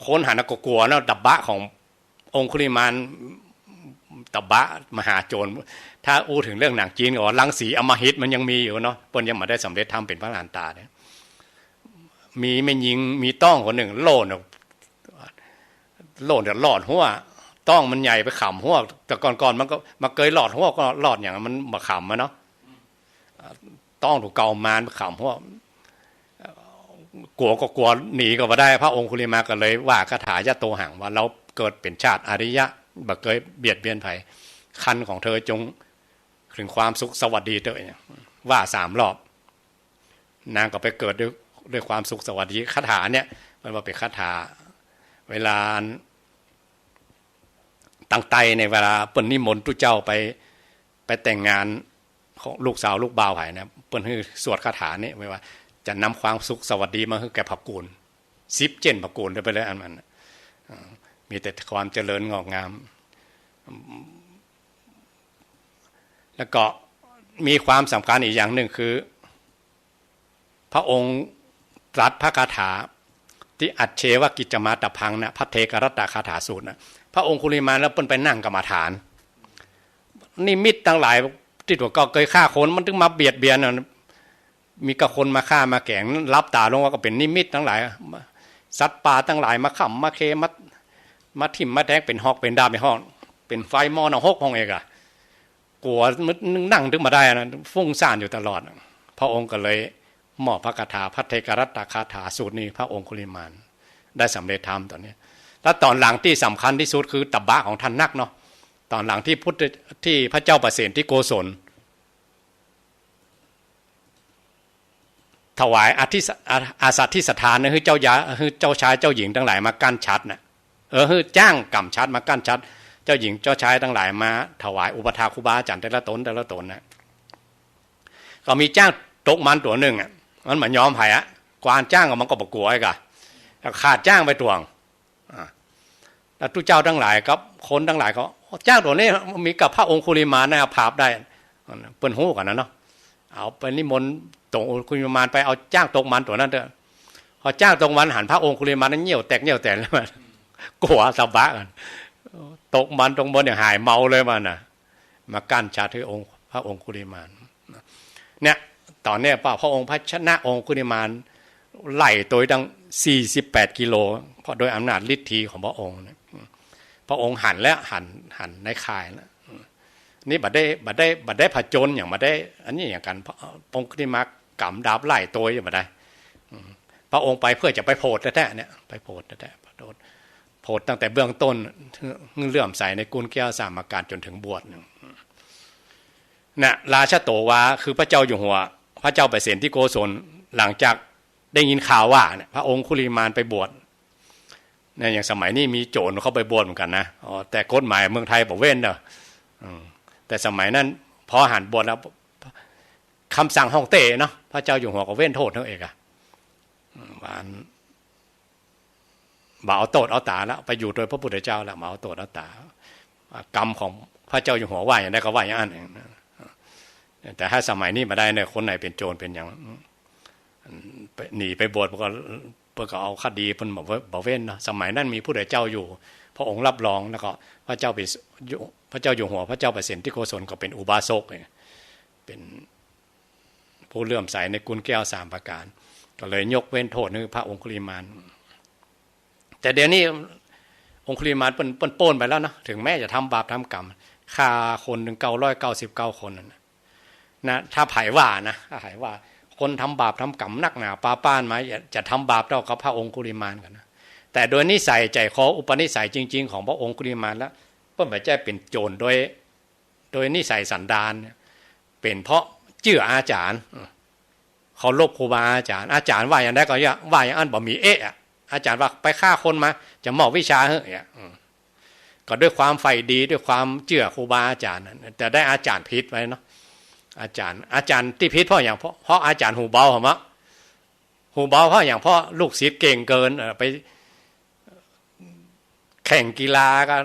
คนหันก็กลัวเนาะดับบะขององคุลิมานดับบะมหาโจรถ้าอู้ถึงเรื่องหนังจีนก็รังสีอมหิตมันยังมีอยู่เนาะเปิ้นยังมาได้สำเร็จทำเป็นพระอรหันตาเนี่ยมีไม่ยิงมีต้องคนหนึ่งโล่นเดือดร้อนหัวต้องมันใหญ่ไปขำหัวแต่ก่อนมันก็มาเกยหลอดหัวก็หลอดอย่างมันมาขำมาเนาะต้องถูกเกามานขำหัวกลัวหนีก็มาได้พระองคุลิมานก็เลยว่าคาถายะโตหังว่าเราเกิดเป็นชาติอริยะบ่เคยเบียดเบียนไผคันของเธอจงถึงความสุขสวัสดีเตยว่า3 รอบนางก็ไปเกิดด้วยความสุขสวัสดีคาถาเนี่ยมันว่าเป็นคาถาเวลาตั้งใจในเวลาเปิ้นนิมนต์ทุกเจ้าไปแต่งงานของลูกสาวลูกบ่าวไผนะเปิ้นให้สวดคาถาเนี่ยไว้ว่าจะนำความสุขสวัสดีมาให้แก่พระกูล10 เจนพระกูลไปเลยอันมันมีแต่ความเจริญงอกงามแล้วก็มีความสำคัญอีกอย่างหนึ่งคือพระองค์ตรัสพระคาถาที่อัจเชวกิจมาตพังนะพระเทกรัตตคาถาสูตรนะพระองค์คุลิมานแล้วเปิ้นไปนั่งกรรมฐานนิมิตทั้งหลายที่ตัวก็เคยฆ่าคนมันถึงมาเบียดเบียนมีกับคนมาฆ่ามาแกงรับตาลงว่าก็เป็นนิมิตทั้งหลายสัตว์ป่าทั้งหลายมาขำมาเคมาทิ่มมาแทงเป็นหอกเป็นดาบเป็นห้องเป็นไฟมอนหกห้องเอกอะกลัวมันนั่งถึงมาได้นะฟุ้งซ่านอยู่ตลอดพระองค์ก็เลยมอบพระคาถาพระเทกรัตตคาถาสูตรนี้พระองคุลิมานได้สำเร็จธรรมตอนนี้แล้วตอนหลังที่สำคัญที่สุดคือตับบะของท่านนักเนาะตอนหลังที่ที่พระเจ้าประเสนที่โกศลถวายอาสัตที่สถานนะคือเจ้าชายเจ้าหญิงทั้งหลายมากั้นชัดนะคือจ้างกำชัดมากั้นชัดเจ้าหญิงเจ้าชายทั้งหลายมาถวายอุปถาครูบาอาจารย์แต่ละตนนะก็มีจ้างตกมันตัวหนึ่งอ่ะมันเหมือนยอมไผ่อะกวานจ้างก็มันก็ประกวดไอ้กะขาดจ้างไปตวงแล้วทุกเจ้าทั้งหลายก็คนทั้งหลายก็จ้างตัวนี้มีกับพระองคุลิมานนะภาพได้เปิ้นหู้กันนะเนาะเอาไปนิมนต์ตรงคุลิมานไปเอาจ้างตกมันตัวนั้นเถอะพอจ้างตกมันหันพระองคุลิมานนั้นเหี่ยวแตกแล้วมันกลัวสะบะกันตกมันตรงบนอย่างหายเมาเลยมันน่ะมากั้นชาติองค์พระองคุลิมานเนี่ยตอนนี้พระองค์พระชนะองคุลิมานไล่ตัวตั้ง48 กิโลเพราะโดยอำนาจฤทธิ์ของพระองค์พระองค์หันแล้วหันในข่ายแล้วนี่บัดได้ผจญอย่างมาได้อันนี้อย่างกันองคุลิมานกำดาบไล่ตัวอย่างมาได้พระองค์ไปเพื่อจะไปโพธิแท้ๆเนี่ยไปโพธิแท้ๆโพธิตั้งแต่เบื้องต้นเลื่อมใสในกุลแก้วสามการจนถึงบวชน่ะราชโตวาคือพระเจ้าอยู่หัวพระเจ้าประเสนที่โกศลหลังจากได้ยินข่าวว่าเนี่ยพระองค์คุลิมานไปบวชเนี่ยอย่างสมัยนี้มีโจรเข้าไปบวชเหมือนกันนะแต่กฎหมายเมืองไทยบอกเว้นเด้อแต่สมัยนั้นพอหันบวชแล้วคำสั่งฮ่องเต้เนาะพระเจ้าอยู่หัวก็เว้นโทษทั้งเอกอะบ่เอาโทษเอาตาแล้วไปอยู่โดยพระพุทธเจ้าแล้วมาเอาโทษเอาตากรรมของพระเจ้าอยู่หัวว่าอย่างได้ก็ว่าอย่างนั้นแต่ถ้าสมัยนี้มาได้เนี่ยคนไหนเป็นโจรเป็นอย่างหนีไปบวชเพื่อเอาคดีเป็นบ่เว้นเนาะสมัยนั้นมีผู้ใดเจ้าอยู่พระองค์รับรองแล้วก็พระเจ้าอยู่หัวพระเจ้าประสิทธิโกศลก็เป็นอุบาสกเป็นผู้เลื่อมใสในกุลแก้ว3 ประการก็เลยยกเว้นโทษให้พระองคุลิมานแต่เดี๋ยวนี้องคุลิมานเป็นโป้นไปแล้วนะถึงแม้จะทำบาปทำกรรมฆ่าคนถึง999 คนนะถ้าไผ่ว่านะถ้าไผ่ว่าคนทำบาปทำกรรมนักหนาปาป้านมาจะทำบาปเท่ากับพระองคุลิมานกันนะแต่โดยนิสัยใจคออุปนิสัยจริงๆของพระองคุลิมานแล้วเปิ้นไม่ใช่เป็นโจรโดยนิสัยสันดานเป็นเพราะเชื่ออาจารย์เขาลบครูบาอาจารย์ว่าอย่างได้ก็ว่าอย่างอันบ่มีอาจารย์ว่าไปฆ่าคนมาจะมอบวิชาเฮ้ยก็ด้วยความใฝ่ดีด้วยความเชื่อครูบาอาจารย์แต่ได้อาจารย์ผิดไว้เนาะอาจารย์ที่ผิดเพราะอย่างเพราะอาจารย์หูเบาเหรอมะหูเบาเพราะอย่างเพราะลูกศิษย์เก่งเกินไปแข่งกีฬาก็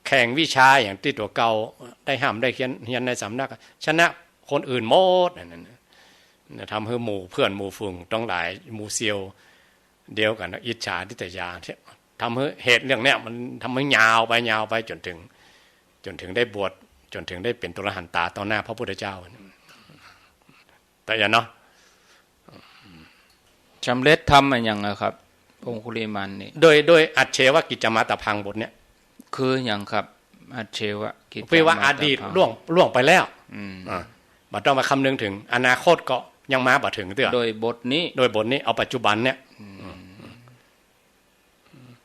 แข่งวิชาอย่างที่ตัวเก่าได้ห้ามได้เขียนในสำนักชนะคนอื่นหมดนั่นทำให้หมู่เพื่อนหมู่ฝูงต้องหลายหมู่เซียวเดียวกันอิจฉาทิฏยา ทำให้เหตุเรื่องเนี้ยมันทำให้ยาวไปจนถึงได้บวชจนถึงได้เป็นตุลหันตาต่อหน้าพระพุทธเจ้าแต่อย่าเนาะสำเร็จทำอย่างไรครับองคุลิมานนี่โดยอัจเชวกิจจมาตพังบทเนี้ยคืออย่างครับอัจเชวกิจแปลว่าอดีตล่วงไปแล้วบัดต้องมาคำนึงถึงอนาคตก็ยังมาบ่ถึงเตื้อโดยบทนี้เอาปัจจุบันเนี่ย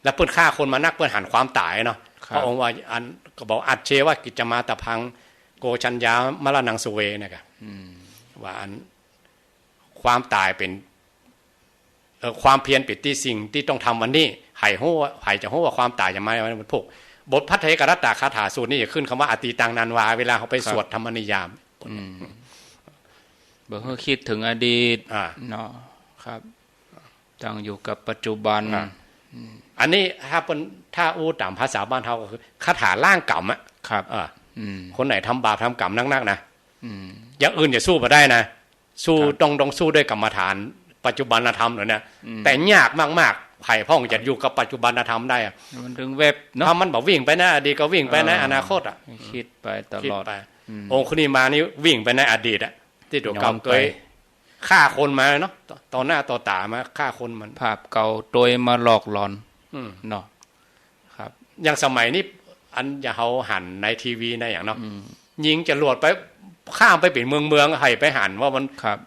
แล้วเปิ้นฆ่าคนมานักเปิ้นหันความตายเนาะพระองค์ว่าอันก็บอกอัจเชวกิจจมาตพังโกชัญญามรณังสุเวนะครับว่าอันความตายเป็นความเพียรปิดที่สิ่งที่ต้องทำวันนี้ไห่หู้ไห่จะหู้ว่าความตายจะมามันพวกบทพัทเทกรัตตาคาถาสูตรนี่จะขึ้นคำว่าอติตังนันวาเวลาเขาไปสวดธรรมนิยามบอกให้คิดถึงอดีตเนาะครับตั้งอยู่กับปัจจุบันอันนี้ถ้าอู้ตามภาษาบ้านเขาก็คือคาถาล่างกรรมอะครับคนไหนทำบาปทำกรรมนักๆนะอย่างอื่นอย่าสู้มาได้นะสู้ต้องสู้ด้วยกรรมฐานปัจจุบันธรรมเลยเนี่ยแต่ยากมากๆไผ่พ่องจะอยู่กับปัจจุบันธรรมได้อะมันถึงเว็บเนาะถ้ามันบอกวิ่งไปนะอดีตก็วิ่งไปนะอนาคตอ่ะคิดไปตลอดองคุลิมานี่วิ่งไปในอดีตอ่ะที่ถูกเก่าเคยฆ่าคนมาเนาะต่อหน้าต่อตามาฆ่าคนมันภาพเก่าโดยมาหลอกหลอนเนาะครับอย่างสมัยนี้อันอย่าเขาหันในทีวีในอย่างเนาะยิงจรวดไปข้ามไปปิดเมืองให้ไปหันว่ามันครับ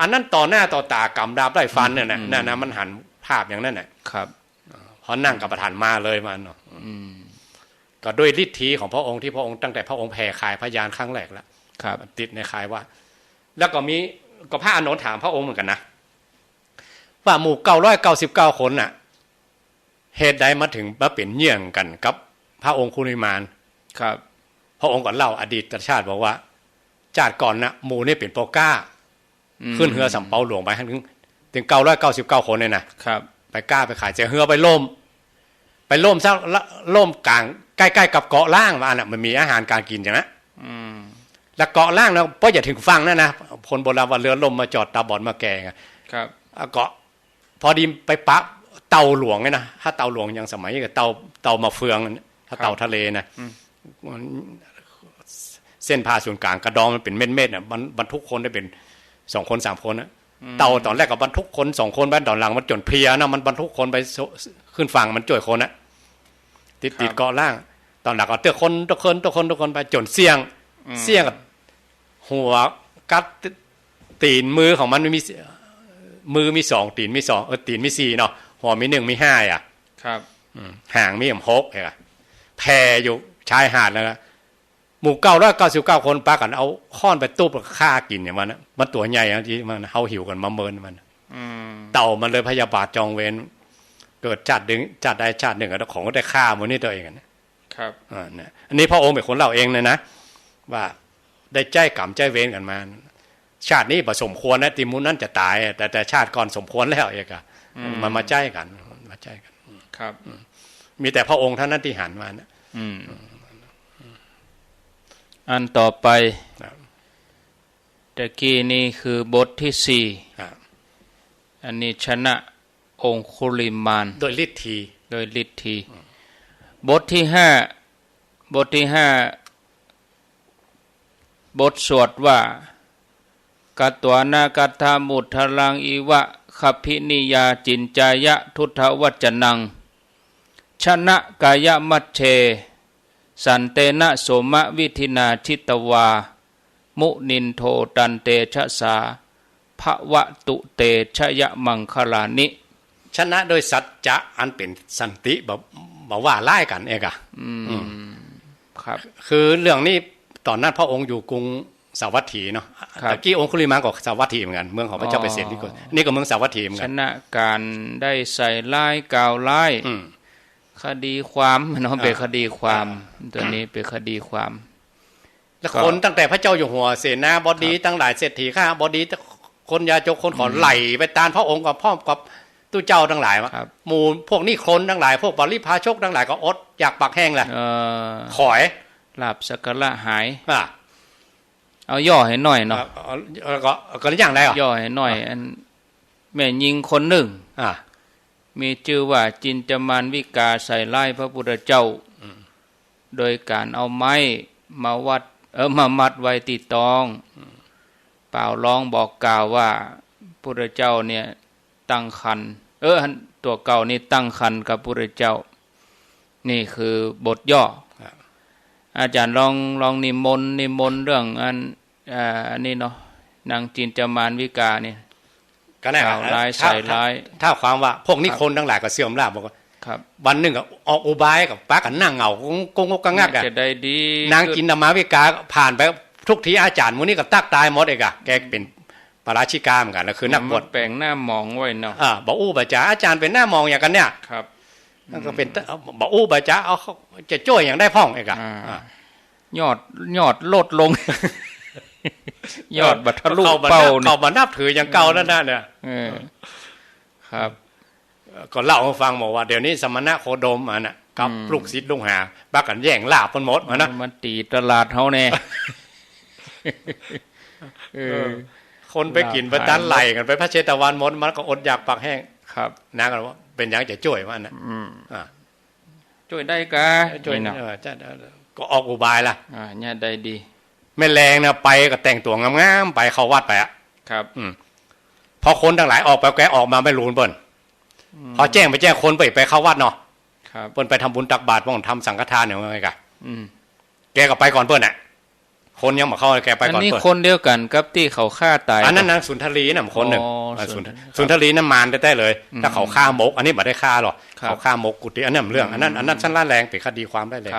อันนั้นต่อหน้าต่อตากำดาบได้ฟันเนี่ยนะมันหันภาพอย่างนั้นแหละครับพอนั่งกับประธานมาเลยมันเนาะก็ด้วยฤทธิ์ทีของพระองค์ที่พระองค์ตั้งแต่พระองค์แผ่คายพยานครั้งแรกแล้วครับติดในคายว่าแล้วก็มีก็พระอานนท์ถามพระองค์เหมือนกันนะว่าหมู่999คนน่ะเหตุใดมาถึงมาเป็นเยี่ยงกันกับพระองค์คุลิมานครับพระองค์ก่อนเล่าอดีตชาติบอกว่าชาติก่อนนะหมู่นี่เป็นโปก้าขึ้นเรือสำเปาหลวงไปถึง999คนเลยนะครับไปกล้าไปขายเจเรือไปล่มซะล่มกลางใกล้ๆกับเกาะล่างว่าน่ะมันมีอาหารการกินอย่างนั้นแล้วเกาะล่างนะเพราะอย่าถึงฟังนะคนโบราณว่าเรือล่มมาจอดตาบอดมาแก่ครับเกาะพอดีไปปะเตาหลวงไงนะถ้าเตาหลวงยังสมัยกับเตามาเฟืองถ้าเตาทะเลนะเส้นผ่าศูนย์กลางกระดองมันเป็นเม็ดๆน่ะบรรทุกคนได้เป็น2 คน3 คนนะเตาตอนแรกกับบรรทุกคน2 คนบ้านตอนหลังมันจนเพลียนะมันบรรทุกคนไปขึ้นฝั่งมันจ่วยคนนะติดเกาะล่างตอนหลังก็เตือนคนทุกคนไปจนเสี่ยงกับหัวกัดตีนมือของมันมีมือมี2ตีนมี2ตีนมี4เนาะหัวมี1มี5อ่ะครับห่างมี6เหรอแพอยู่ชายหาดแล้วนะหมู่999คนปากันเอาค้อนไปตู้ไปฆ่ากินอย่างมันตัวใหญ่ที่มันเฮาหิวกันมาเมินมันเต่ามันเลยพยาบาทจองเวรเกิดจัดใดชาติหนึ่งของก็ได้ฆ่ามันนี่ตัวเองครับเนี่ยอันนี้พระองค์เป็นคนเล่าเองเลยนะว่าได้ใจกรรมใจเวรกันมาชาตินี้สมควรนะติมุนนั้นจะตายแต่ชาติก่อนสมควรแล้วเองอะมันมาใจกันครับมีแต่พระองค์เท่านั้นที่หันมานะอันต่อไปตะกี้นี่คือบทที่4อันนี้ชนะองคุลิมานโดยฤทธิ์ทีบทที่5บทสวดว่ากัตตวานากัตถามุทลังอีวะคัพพินิยาจินจายะทุทธวัจจนังชนะกายมัชเชสันเตนะโสมะวิธินาชิตวามุนินโทตันเตชะสาภวะตุเตชยมังคลานิชนะโดยสัจจะอันเป็นสันติบอกว่าไล่กันเองอะครับคือเรื่องนี้ตอนนั้นพระองค์อยู่กรุงสาวัตถีเนาะตะกี้องคุลิมานก็สาวัตถีเหมือนกันเมืองของพระเจ้าเปรตนี่ก็เมืองสาวัตถีเหมือนกันชนะการได้ใส่ลายกาวลายคดีความเนาะเป็นคดีความตัวนี้เป็นคดีความแล้วคนตั้งแต่พระเจ้าอยู่หัวเสนาบดีตั้งหลายเศรษฐีข้าบดีคนยาจกคนขอไหลไปตามพระองค์กับพ่อกับตู้เจ้าทั้งหลายหมู่พวกนี้คนทั้งหลายพวกบริพาชกทั้งหลายก็อดอยากปากแห้งแหละขอยลาบสักการะหายเอาย่อให้หน่อยเนาะก็อย่างไรย่อให้หน่อยอันแม่ยิงคนหนึ่ง มีชื่อว่าจินจมานวิกาใส่ร้ายพระพุทธเจ้าโดยการเอาไม้มาวัดมามัดไว้ที่ตองเปล่าร้องบอกกล่าวว่าพุทธเจ้าเนี่ยตั้งครรภ์ตัวเก่านี่ตั้งครรภ์กับพุทธเจ้านี่คือบทย่ออาจารย์ลองนิมนต์เรื่องอันนี้เนาะนางจินจมานวิกาเนี่ยก็แน่ครับร้ายใส่ร้ายถ้าความว่าพวกนี้คนทั้งหลายก็เสื่อมลาภบอกว่าวันหนึ่งก็ออกอุบายกับป้ากันนั่งเหงากงกงักจะได้ดีนางจินจมานวิกาผ่านไปทุกทีอาจารย์มื้อนี้ก็ตักตายหมดเองแกเป็นปาราชิกาเหมือนกันแล้วคือนักบวชแปลงหน้ามองไว้เนาะบอกบาจ๋าอาจารย์เป็นหน้ามองอย่างกันเนี่ยครับนั่นก็เป็นบอกบาจ๋าเอาจะจ้วยอย่างได้พ่องเองยอดลดลงยอดบัตรลูกเป้าเขามานับถืออย่างเก่าแล้วนะเนี่ยครับก็เล่าให้ฟังบอกว่าเดี๋ยวนี้สมณะโคดมน่ะกับลูกศิษย์ลุงหาบักกันแย่งลาบมันหมดนะมันตีตลาดเฮาแน่คนไปกินไปตันไหลกันไปพระเชตวันหมดมันก็อดอยากปากแห้งครับนะกันว่าเป็นอย่างจะช่วยมันนะช่วยได้กะช่วยก็ออกอุบายล่ะเนี่ยได้ดีไม่แรงนะไปก็แต่งตัวงามๆไปเข้าวัดไปครับพอคนทั้งหลายออกไปแกออกมาไม่รู้เปิ้นพอแจ้งคนไปเข้าวัดเนาะเปิ้นไปทำบุญตักบาตรป้องทำสังฆทานอย่างไรกันแกก็ไปก่อนเปิ้นน่ะคนยังมาเข้าแกไปก่อนเปิ้นอันนี้คนเดียวกันกับที่เขาฆ่าตายอันนั้นนางสุนทรีน่ะคนหนึ่งสุนทรีนั่นมารได้เลยถ้าเขาฆ่ามกอันนี้ไม่ได้ฆ่าหรอกเขาฆ่ามกกุฏิอันนั้นเรื่องอันนั้นชั้นล่าแรงเป็นคดีความได้เลย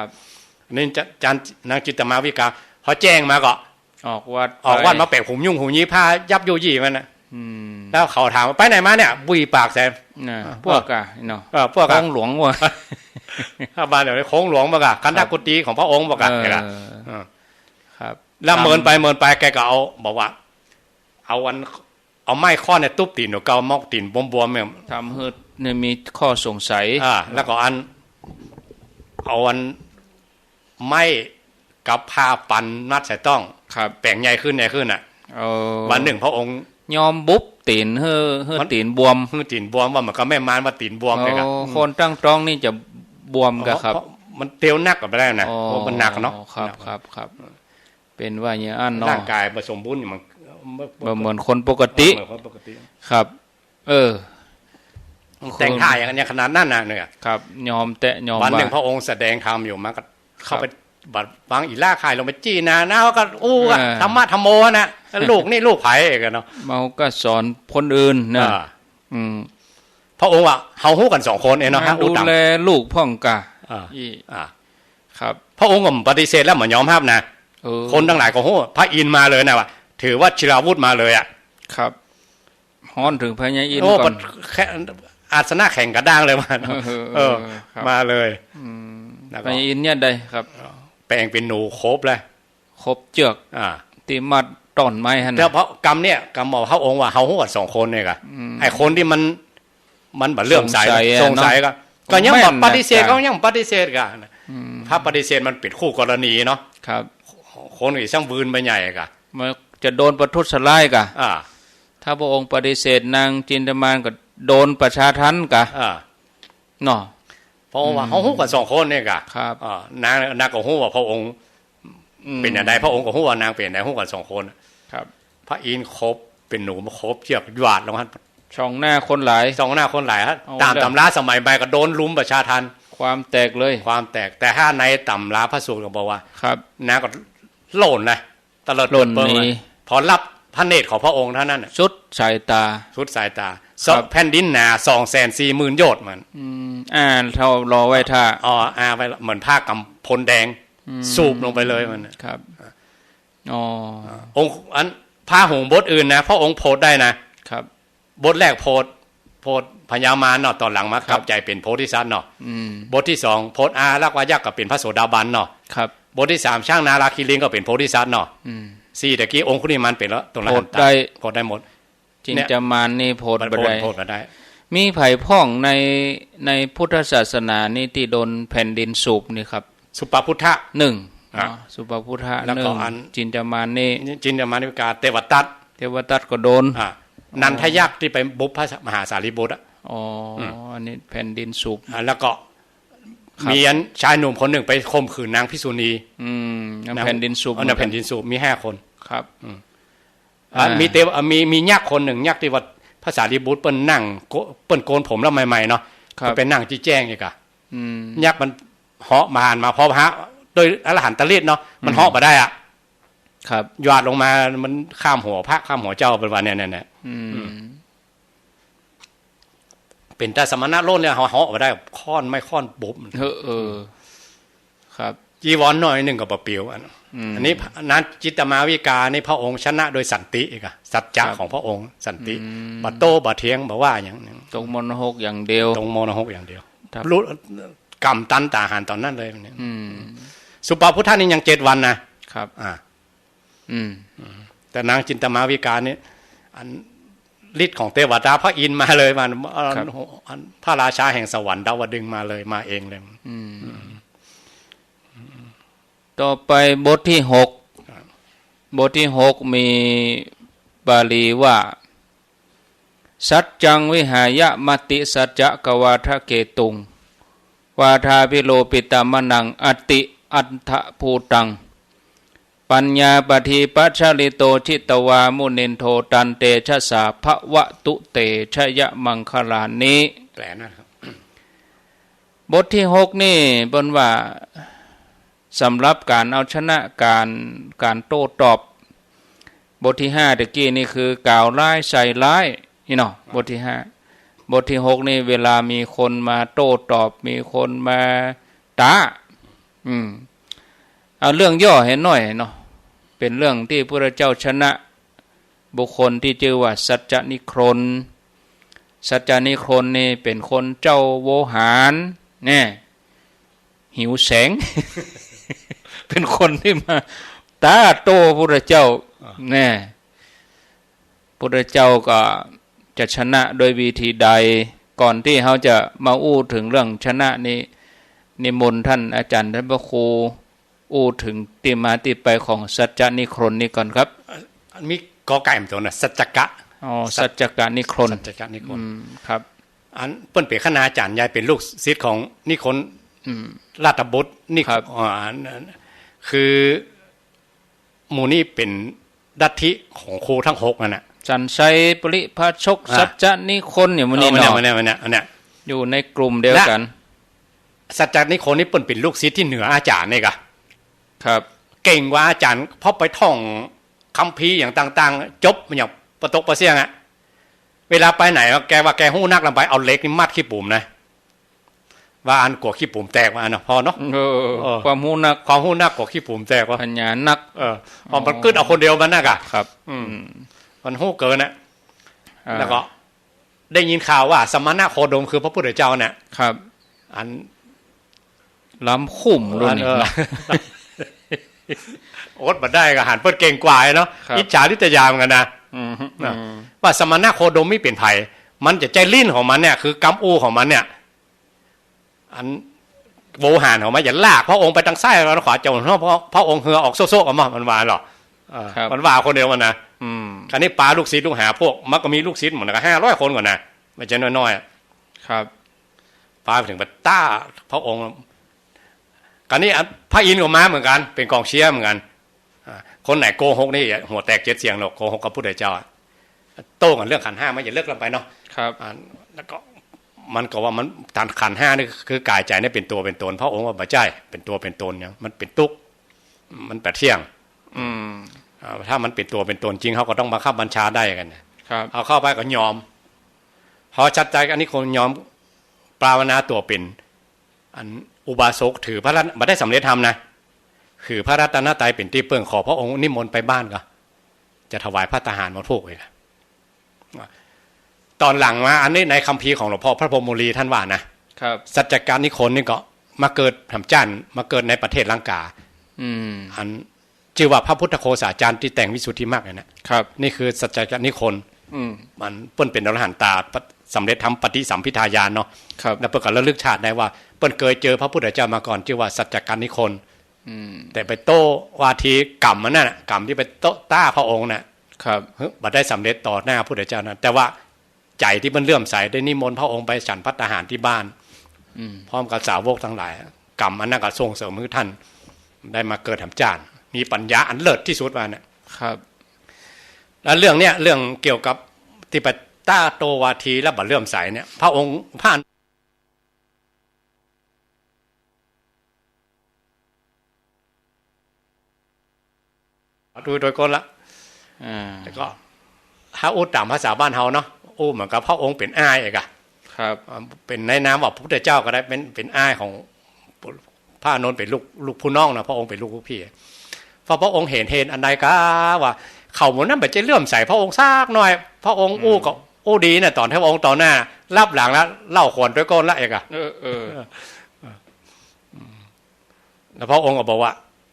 นี่จันนางจิตมาวิกาพอแจ้งมาก็ออกวัดมาแปะหุ่มยุ่งหุ่มยี่ผ้ายับยุยี่มันนะแล้วเขาถามไปไหนมาเนี่ยบุยปากแซมพวกอะเนาะพวกโค้งหลวงวะถ้าบ้านเดี๋ยวโค้งหลวงบอกอะคันธกุฏิของพระองค์บอกอะครับแล้วเมินไปแกก็เอาบอกว่าเอาไม้ข้อเนี่ยตุ๊บตีนหนูเกามอกตีนบวมๆเนี่ยทำให้เนี่ยมีข้อสงสัยแล้วก็เอาไม้กับผ้าปันนัดใส่ต้องแป่งใหญ่ขึ้นอ่ะวันหนึ่งพระองค์ยอมบุบตีนเฮ้อตีนบวมว่ามันก็แม่มารมาตีนบวมเลยครับคนตั้งตรองนี่จะบวมกันครับมันเตียวนักกับไปได้นะมันหนักเนาะครับเป็นว่าอย่างนั้นเนาะร่างกายผสมบุญมันเหมือนคนปกติครับแต่งท่าอย่างนี้ขนาดนั้นนะเนี่ยครับยอมวันหนึ่งพระองค์แสดงธรรมอยู่มันก็เข้าไปบัดฟังอีล่าคายลงไปจี้นาก็ธรรมะธรรมโมนะลูกนี่ลูกไผ่กันเนาะเมาก็สอนคนอื่นนะพระองค์ว่าเฮาฮู้กัน2คนเองเนาะดูแลลูกพ่องกะครับพระองค์ก็ปฏิเสธแล้วเหมือนยอมรับนะคนทั้งหลายก็ฮู้พระอินทร์มาเลยนะว่าถือว่าชิราวุธมาเลยอ่ะครับฮ้อนถึงพญาอินทร์ก่อนอาสนะแข่งกระด้างเลยมามาเลยพญาอินทร์เนี่ยได้ครับแปลงเป็นหนูครบเลยครบเจือกตีมัดต้นไม้ฮะแล้วเพราะกรรมเนี่ยกรรมบอกพระองค์ว่าเฮาฮู้กัน2คนเนี่ยก็ไอ้คนที่มันบ่เลื่อมใสสงสัยก็ยังบ่ปฏิเสธก็ยังปฏิเสธกันถ้าปฏิเสธมันปิดคู่กรณีเนาะครับคนอีกช่างบืนไปใหญ่กะมันจะโดนประทุษร้ายกะถ้าพระองค์ปฏิเสธนางจินตมานก็โดนประชาทันกะเนาะเพราะว่าเขาฮู้กัน2คนเนี่ยกะนางก็ฮู้ว่าพระองค์เป็นอย่างใดพระองค์ก็ฮู้ว่านางเป็นอย่างใดฮู้กัน2คนครับพระอินทร์ครบเป็นหนูมาครบเชือกหวาดลงฮะช่องหน้าคนหลายฮะตามตำราสมัยใหม่ก็โดนลุมประชาทันความแตกเลยความแตกแต่ถ้าในตำราพระสูตรก็บอกว่าครับนางก็โล่นนะตลอดหล่นนี้พอรับพระเนตรของพระองค์เท่านั้นสุดสายตาแผ่นดินหนา 240,000 โยชน์มันเท่ารอไว้ท่าไว้เหมือนผ้ากำพลแดงสูบลงไปเลยมันครับองค์อันผ้าหงบทอื่นนะพระองค์โพธได้นะครับบทแรกโพธพญามารเนาะตอนหลังมากลับใจเป็นโพธิสัตว์เนาะบทที่2โพธลักวายักษ์ก็เป็นพระโสดาบันเนาะครับบทที่3ช่างนาราคีลิงก็เป็นโพธิสัตว์เนาะ4ตะกี้องค์คุณิมานเป็นแล้วตรงนั้นโพธได้หมดจินจามานนี่โพธบ่ได้ มีไผ่พ่องในพุทธศาสนานี่ที่โดนแผ่นดินสูบนี่ครับสุปพุทธะ1สุปพุทธะแล้วก็อันจินจามานนี่จินจามานนิกาเทวตัตก็โดนนันทยักษ์ที่ไปบุพพระมหาสารีบุตร อ๋ออันนี้แผ่นดินสุบแล้วก็มีชายหนุ่มคนหนึ่งไปข่มขืนนางพิษุณีแผ่นดินสุบแผ่นดินสุบมี5 คน ครับมียักษ์คนหนึ่งยักษ์ที่ว่าภาษาลิบุตรเปิ้นนั่งเปิ้นโกนผมแล้วใหม่ๆเนาะเป็นนั่งจี้แจ้งอีกอะยักษ์มันเหาะมาหันมาพอพระโดยอรหันตฤทธิ์เนาะมันเหาะมาได้อ่ะครับยอดลงมามันข้ามหัวพระข้ามหัวเจ้าเป็นวันเนี่ยเป็นแต่สมณะโลดเนี่ยเหาะมาได้ค้อนไม่ค้อนบุบครับจีวรหน่อยหนึ่งกับเปียวอันนี้นั้นจิตมาวิกาในพระองค์ชนะโดยสันติอีกอะสัจจะของพระองค์สันติบัตโตบัตเทียงบอกว่าอย่างนึงตรงมนหกอย่างเดียวตรงมนหกอย่างเดียวรู้กรรมตันตาหารตอนนั้นเลยเนี่ยสุปาพุทธานี่ยัง7 วันนะครับแต่นางจินตมาวิกานี่อันฤทธิ์ของเทวดาพระอินทร์มาเลยมันพระราชาแห่งสวรรค์ดาวดึงมาเลยมาเองเลยต่อไปบทที่6บทที่6มีบาลีว่าสัจจังวิหายะมติสัจจะกวาทะเกตุงวาทาพิโลปิตามนังอติอัฏฐภูตังปัญญาปฏิปัชชลิโตชิตวามุนินโทตันเตชะสาภวะตุเตชยมังคลานิแปลนะครับบทที่6นี่บนว่าสำหรับการเอาชนะการโต้ตอบบทที่5ตะกี้นี่คือกล่าวร้ายใส่ร้ายนี่เนาะบทที่5บทที่6นี่เวลามีคนมาโต้ตอบมีคนมาด่าเอาเรื่องย่อให้หน่อยเนาะเป็นเรื่องที่พระเจ้าชนะบุคคลที่ชื่อว่าสัจจนิครนสัจจนิครนนี่เป็นคนเจ้าโวหารเนี่ยหิวแสง เป็นคนที่มาตาโตพระเจ้าเนี่ยพระเจ้าก็จะชนะโดยวิธีใดก่อนที่เขาจะมาอู้ถึงเรื่องชนะนี้นิมนต์ท่านอาจารย์ท่านพระครูอู้ถึงที่มาที่ไปของสัจจนิครนนี้ก่อนครับมีกอไก่เหมือนกันนะสัจจกะสัจจกะนิครนสัจจกะนิครนครับอันเปิ้นเป็นคณาจารย์ยายเป็นลูกศิษย์ของนิครนราชบุตรนี่คือหมู่นี่เป็นดัตถิของครูทั้ง6นั่นน่ะจันไซปริภาชกสัจจนิครนเนี่ยมันนี่เนาะเนี่ยอยู่ในกลุ่มเดียวกันสัจจนิครนนี่เปิ้นเป็นลูกศิษย์ที่เหนืออาจารย์นี่กะครับเก่งกว่าอาจารย์เพราะไปท่องคัมภีร์อย่างต่างๆจบมันอย่างประตกประเสียงอะเวลาไปไหนแกหู้นักลำไปเอาเล็กนี่มัดขี้ปุ่มนะว่าอันกว่าขี้ปุ่มแตกมาเนาะพอเนาะความหู้นักกว่าขี้ปุ่มแตกว่าปัญญานักพอมันกึดเอาคนเดียวมันน่ะกะครับมันหู้เกินนะแล้วก็ได้ยินข่าวว่าสมณะโคดมคือพระพุทธเจ้าเนี่ยครับอันล้ำคุ้มด้วยนี่โอ๊ตบัดได้ก็หันเปิดเก่งกว่าเนาะอิจฉาทิฏยาเหมือนกันนะว่าสมณะโคดมไม่เปลี่ยนไผ่มันจะใจลิ้นของมันเนี่ยคือกำอู้ของมันเนี่ยอันโวหารของมันอย่าลากพระองค์ไปทางซ้ายแล้วขวาเจ้าเพราะพระองค์เหือออกโซ่ๆออกมามันว่าหรอมันว่าคนเดียวมันนะคราวนี้ปลาลูกศิษย์ลูกหาพวกมันก็มีลูกศิษย์เหมือนกัน500 คนก่อนนะไม่ใช่น้อยๆครับปลาไปถึงไปต้าพระองค์คราวนี้พระอินทร์ก็มาเหมือนกันเป็นกองเชียร์เหมือนกันคนไหนโกหกนี่หัวแตก7 เสียงหรอกโกหกกับพุทธเจ้าโต้กันเรื่องขันธ์5ไม่อย่าเลิกลงไปเนาะครับแล้วก็มันก็ว่ามันฐานขันธ์5นี่คือกายใจนี่เป็นตัวเป็นตนพระองค์ว่าบ่ใช่เป็นตัวเป็นตนเนี่ยมันเป็นตุกมันแปดเที่ยงถ้ามันเป็นตัวเป็นตนจริงเขาก็ต้องบังคับบัญชาได้กันครับเอาเข้าไปก็ยอมพอชัดใจอันนี้คนยอมปรารถนาตัวเป็นอันอุบาสกถือพระรัตน์มาได้สำเร็จธรรมนะคือพระรัตนตรัยเป็นที่เปื้องขอพระองค์นิมนต์ไปบ้านก็จะถวายพระทหารมาพวกเลยตอนหลังมาอันนี้ในคัมภีร์ของหลวงพ่อพระพรหมโมลีท่านว่านะครับสัจจการนิครนนี่ก็มาเกิดทำจันมาเกิดในประเทศลังกาอันชื่อว่าพระพุทธโฆษาจารย์ที่แต่งวิสุทธิมรรคนะครับนี่คือสัจจการนิครนมันเปิ้นเป็นอรหันตาสำเร็จทำปฏิสัมพิทายานเนาะแล้วเปิ้นก็ระลึกชาติได้ว่าเปิ้นเคยเจอพระพุทธเจ้ามาก่อนชื่อว่าสัจจการนิครนแต่ไปโต้วาทีกรรมมันน่ะกรรมที่ไปโต้ต้าพระองค์น่ะครับบัดได้สำเร็จต่อหน้าพระพุทธเจ้านะแต่ว่า ใจที่มันเลื่อมใสได้นิมนต์พระองค์ไปฉันภัตตาหารที่บ้านพร้อมกับสาวกทั้งหลายกรรมอันนั้นก็ส่งเสริมให้ท่านได้มาเกิดทำจานมีปัญญาอันเลิศที่สุดมาเนี่ยครับแล้วเรื่องเนี้ยเรื่องเกี่ยวกับที่ปต้าโตวาทีและบัตเลื่อมใสเนี่ยพระองค์ผ่านดูโดยคนละแล้วก็ถ้าอู้ตามภาษาบ้านเฮาเนาะอู้เหมือนกับพระองค์เป็นอ้ายเอกอะครับเป็นในนามว่าพระพุทธเจ้าก็ได้เป็นอ้ายของพระอานนท์เป็นลูกผู้น้องนะพระองค์เป็นลูกผู้พี่พอพระองค์เห็นอันใดก็ว่าเขาหมดนั้นแบบจะเลื่อมใสพระองค์ซากหน่อยพระองค์อู้ก็อู้ดีเนี่ยตอนที่พระองค์ต่อหน้ารับหลังแล้วเล่าขวนด้วยก้นละเอกอะแล้วพระองค์ก็บอกว่า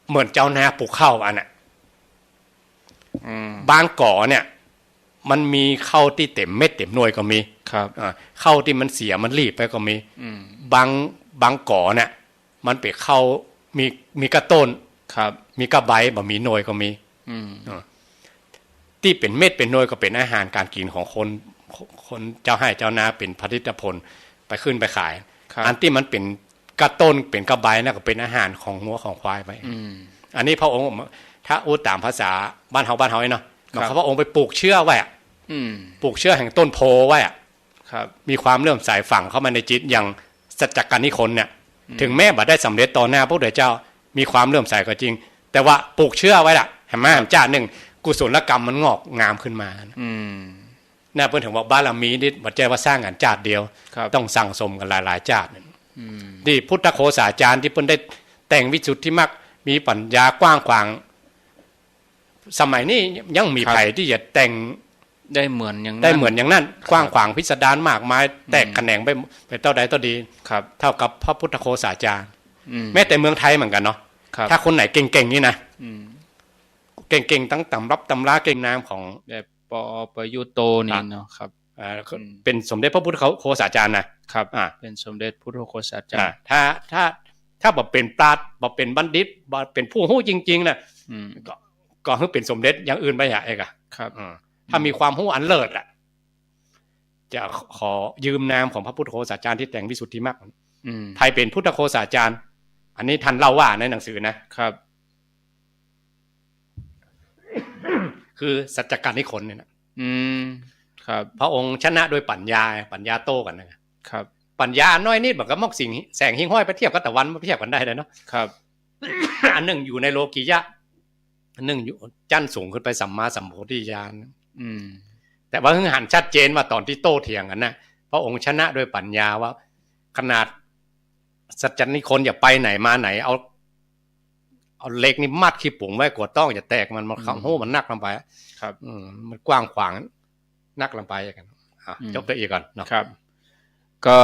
เหมือนเจ้านาปลูกข้าวอันน่ะบางก่อเนี่ยมันมีข้าวที่เต็มเม็ดเต็มหน่วยก็มีครับข้าวที่มันเสียมันรีบไปก็มีบางก่อเนี่ยมันเป็นข้าวมีกระต้นครับมีกระใบบ่มีหน่วยก็มีที่เป็นเม็ดเป็นหน่วยก็เป็นอาหารการกินของคนเจ้าให้เจ้านาเป็นผลิตผลไปขึ้นไปขายอันที่มันเป็นกระต้นเป็นกระใบนั่นก็เป็นอาหารของงัวของควายไปอันนี้พระองค์ถ้าอู้ตามภาษาบ้านเฮาเนาะพระองค์ไปปลูกเชื่อไว้ปลูกเชื่อแห่งต้นโพไว้มีความเลื่อมใสฝังเข้ามาในจิตอย่างสัจจการนิคนเนี่ยถึงแม้บัดได้สำเร็จต่อหน้าพระพุทธเจ้ามีความเลื่อมใสก็จริงแต่ว่าปลูกเชื่อไว้ล่ะเห็นไหมจ้าหนึ่งกุศลกรรมมันงอกงามขึ้นมาน่าเพิ่นถึงว่าบารมีนี่บัดใจว่าสร้างกันจาดเดียวต้องสั่งสมกันหลายๆจาดนี่พุทธโฆษาจารย์ที่เพิ่นได้แต่งวิสุทธิมรรคมีปัญญากว้างขวางสมัยนี้ยังมีใครที่จะแต่งได้เหมือนอย่างนั้นกว้างขวางพิสดารมากมายแตกแขนงไปเท่าใดเท่าดีเท่ากับพระพุทธโฆษาจารย์แม้แต่เมืองไทยเหมือนกันเนาะถ้าคนไหนเก่งๆนี่นะเก่งๆตั้งตำรับตำราเก่งนามของแบบปอประยุโตนี่เนาะครับเป็นสมเด็จพระพุทธโฆษาจารย์นะครับเป็นสมเด็จพุทธโฆษาจารย์ถ้าบอกเป็นปราชญ์บอกเป็นบัณฑิตบอกเป็นผู้รู้จริงๆนะก็ให้เป็นสมเด็จอย่างอื่นไปอย่าเอกครับถ้ามีความรู้อันเลิศจะขอยืมนามของพระพุทธโฆษาจารย์ที่แต่งวิสุทธิมรรคใครเป็นพุทธโฆษาจารย์อันนี้ท่านเล่าว่าในหนังสือนะครับคือสัจจการนิคนเนี่ยนะครับพระองค์ชนะโดยปัญญาโต้กันนะครับปัญญาน้อยนิดแบบก็มอกสิ่งแสงหิ้งห้อยไปเทียบกับตะวันมาเทียบกันได้เลยเนาะครับอันหนึ่งอยู่ในโลกียะอันหนึ่งอยู่จั่นสูงขึ้นไปสัมมาสัมโพธิญาณแต่ว่าหันชัดเจนว่าตอนที่โต้เถียงกันนะพระองค์ชนะด้วยปัญญาว่าขนาดสัจจนิคนอย่าไปไหนมาไหนเอาเหล็กนี่มัดขี้ปุ๋งไว้กดต้องอย่าแตกมันขังโห่มันนักลงไปครับมันกว้างขวางนักลงไปอย่างนั้นจบไปอีกก่อนเนาะครับก็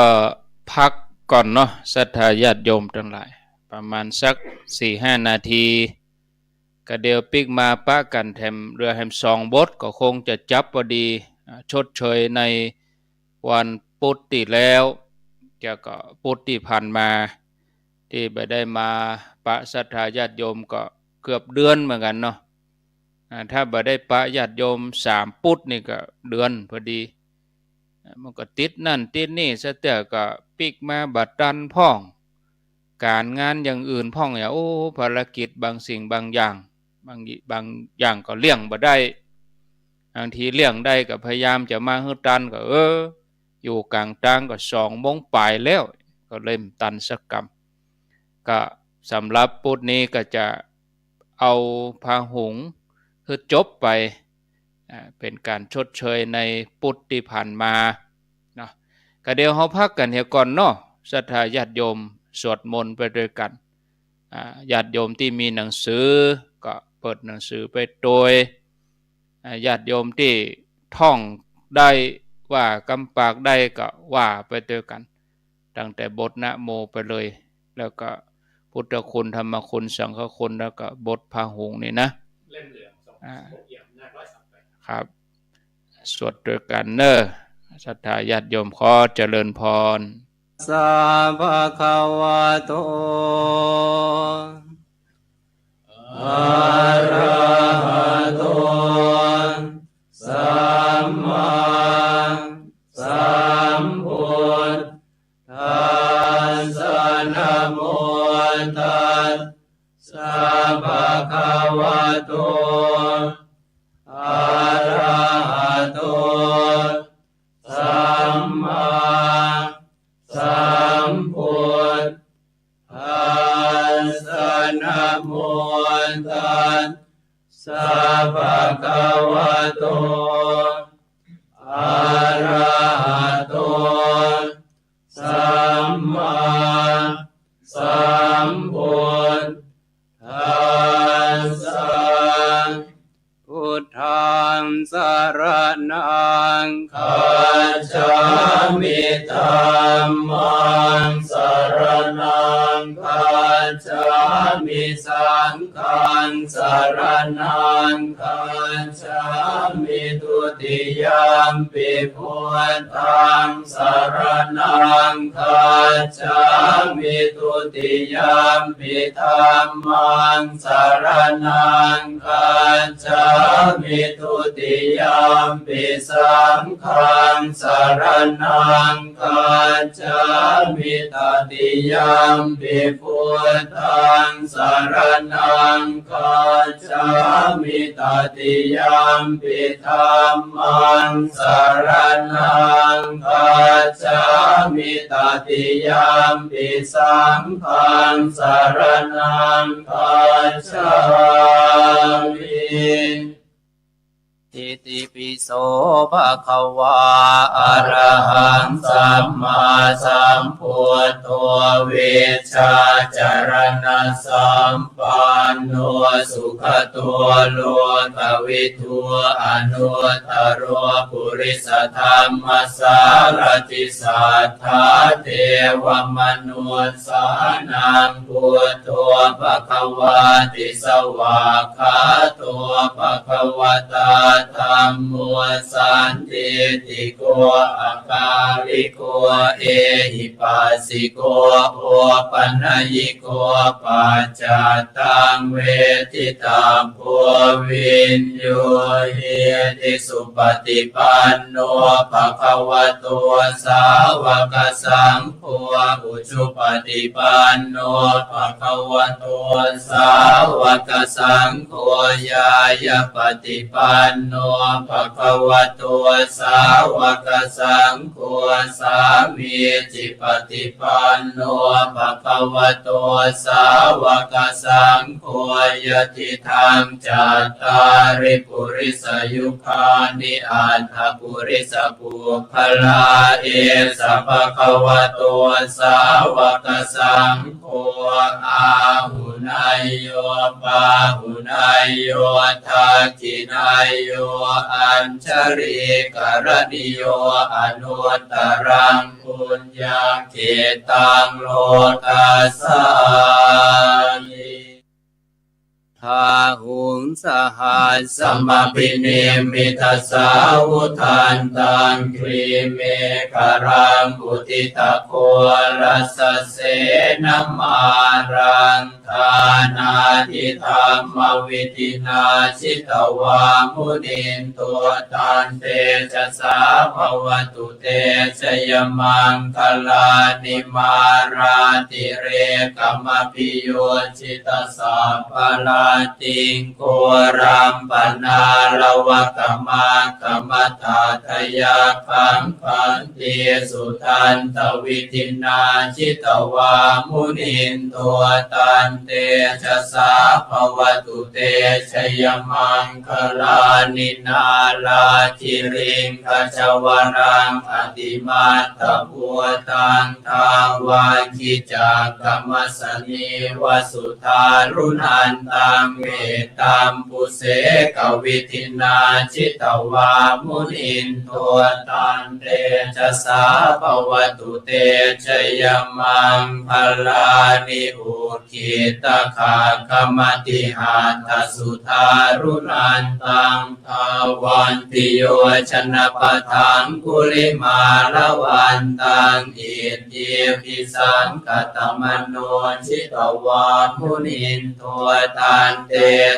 พักก่อนเนาะศรัทธาญาติโยมทั้งหลายประมาณสัก 4-5 นาทีก็เดี๋ยวปิกมาปะกันแถมเรือแฮม2 บทก็คงจะจับพอดีชดเชยในวันพุธที่แล้วเกี่ยวกับพุธที่ผ่านมาที่ไปได้มาปะศรัทธาญาติโยมก็เกือบเดือนเหมือนกันเนาะถ้าบ่ได้ปะญาติโยม3 พุธนี่ก็เดือนพอดีมันก็ติดนั่นติดนี่ซะแต่ก็ปิกมาบัดดันพ่องการงานอย่างอื่นพ่องอย่างภารกิจบางสิ่งบางอย่างบางอย่างก็เลี่ยงบ่ได้บางทีเลี่ยงได้ก็พยายามจะมาฮึตันก็อยู่กลางทางก็2 โมงปลายแล้วก็เริ่มตันสักกรรมก็สำหรับพุธนี้ก็จะเอาพาหุงคือจบไปเป็นการชดเชยในพุธที่ผ่านมาเนาะก็เดี๋ยวเฮาพักกันเฮียก่อนเนาะศรัทธาญาติโยมสวดมนต์ไปด้วยกันญาติโยมที่มีหนังสือก็เปิดหนังสือไปโดยญาติโยมที่ท่องได้ว่ากำปากได้ก็ว่าไปด้วยกันตั้งแต่บทนะโมไปเลยแล้วก็พุทธคุณธรรมคุณสังฆคุณแล้วก็บทพาหุงนี่นะเล่มเหลืองครับสวดด้วยกันเนอศรัทธาญาติโยมขอเจริญพรสัพพะคะวะโตอะระหะโตสัมมา โมตัสสะภะคะวะโตอะระหะโตสัมมาสัมพุทธัสสะนะโมตัสสะภะคะวะโตอะระหะโตสัมมาสัมพุทธัสสะพุทธังสรณังคัจฉามิธัมมังสรณังคัจฉามิสังฆังสรณังคัจฉามิทุติยมปิพุทธังสรณังคัจฉามิทุติยมปิธัมมังสรณังคัจฉามิทุติยมปิสังฆังสรณังคัจฉามิตติยมปิพุทธังสรณังคัจฉามิตติยมปิธัมมังสรณังคัจฉามิตติยมปิสังฆังสรณังคัจฉามิอิติปิโสภะคะวาอะระหังสัมมาสัมพุทโธเวชชาจารณะสัมปันโนสุขตัวโลกวิทูอนุตตรปุริสธรรมสารติสัทธาเทวมนุสสานังพุทโธภะคะวาติสวากขาโตภะคะวตาธัมโมสันติติโกอาการิโกเอหิปัสสิโกโอปัญญิโกปัจจตังเวทิตาโพวินโยเฮติสุปฏิปันโนภะคะวะโตสาวกสังโฆอุชุปฏิปันโนภะคะวะโตสาวกสังโฆญาญาปฏิปันโนภะคะวะโตสาวกสังโฆสามีจิปฏิปันโนภะคะวะโตสาวกสังโฆยติธรรมจัตตาริปุริสยุคานิอัตถปุริสปุพลาเอสะภะคะวะโตสาวกสังโฆอาหุนายโยปาหุนายโยทักขินายโยอัญชริกรณิโยอนุตตรังปุญญาเขตังโลกัสสามิทาหุงสหัสสมปิเนมิทัสสาวุทันตังครีเมฆรังอุทิตโครัสเสนมารังทานาทิธรรมวิธินาชิตวามุนินตัวตันเตชะสาภวตุเตชยมังคลานิมาราติเรกมปิโยชิตสาภลาติงโกรัมปนาลวะกมาคมตาทยาคังคันเตสุทันตวิธินาชิตวามุนินตัวตันเตชะสาภวตุเตชยมังคลานินาลาคิริงขจวรังอติมาตพุตังทาวาคิจักกมสนิวสุทารุนันตังเมตัมปุเสกวิธินาชิตวามุนินตัวตันเตชะสาภวตุเตชยมังคลานิอุคิตคากมติหาทสุทารุนันตังทาวันติโยชนะปะทังกุลิมาลวันตังอิทิปิสังกตมโนชิตวามุนินตัวตันเต เต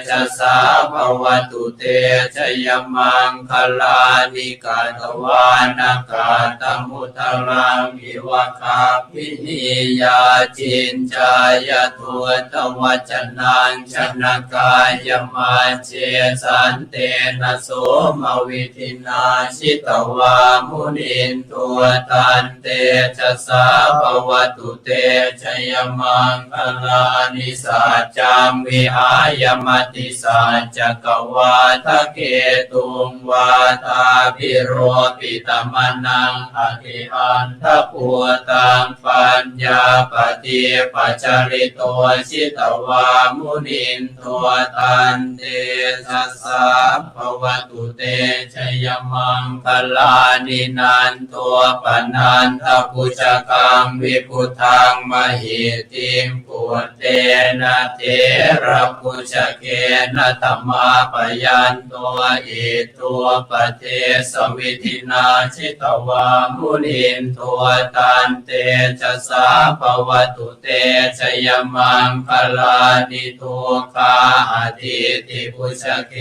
ชะสาภวตุเตชยมังคลานิกาตวานากาตมุตรังอิวะคาพินิยาจินจายตุตวัจนังชนะกายมาเจสันเตนะโสมวิธินาชิตวามุนินตัวตันเตชะสาภวตุเตชยมังคลานิสัจจังวิหายมติสัจจกวาทะเกตุงวาตาภิโรปิตมนังอธิอันทปัวตังปัญญาปฏิปัจจริโตชิตวามุนินตัวตันเตชะสาภวตุเตชยมังคลานินันตัวปนันทปุจกังวิพุทังมหิติมปุตเตนะเทระปุจเกนะธรรมาปยันตัวอิตัวปเทสวิธินาชิตวามุนินตัวตันเตชะสาภวตุเตชยมังคลานิทุกาอธิติปุจเก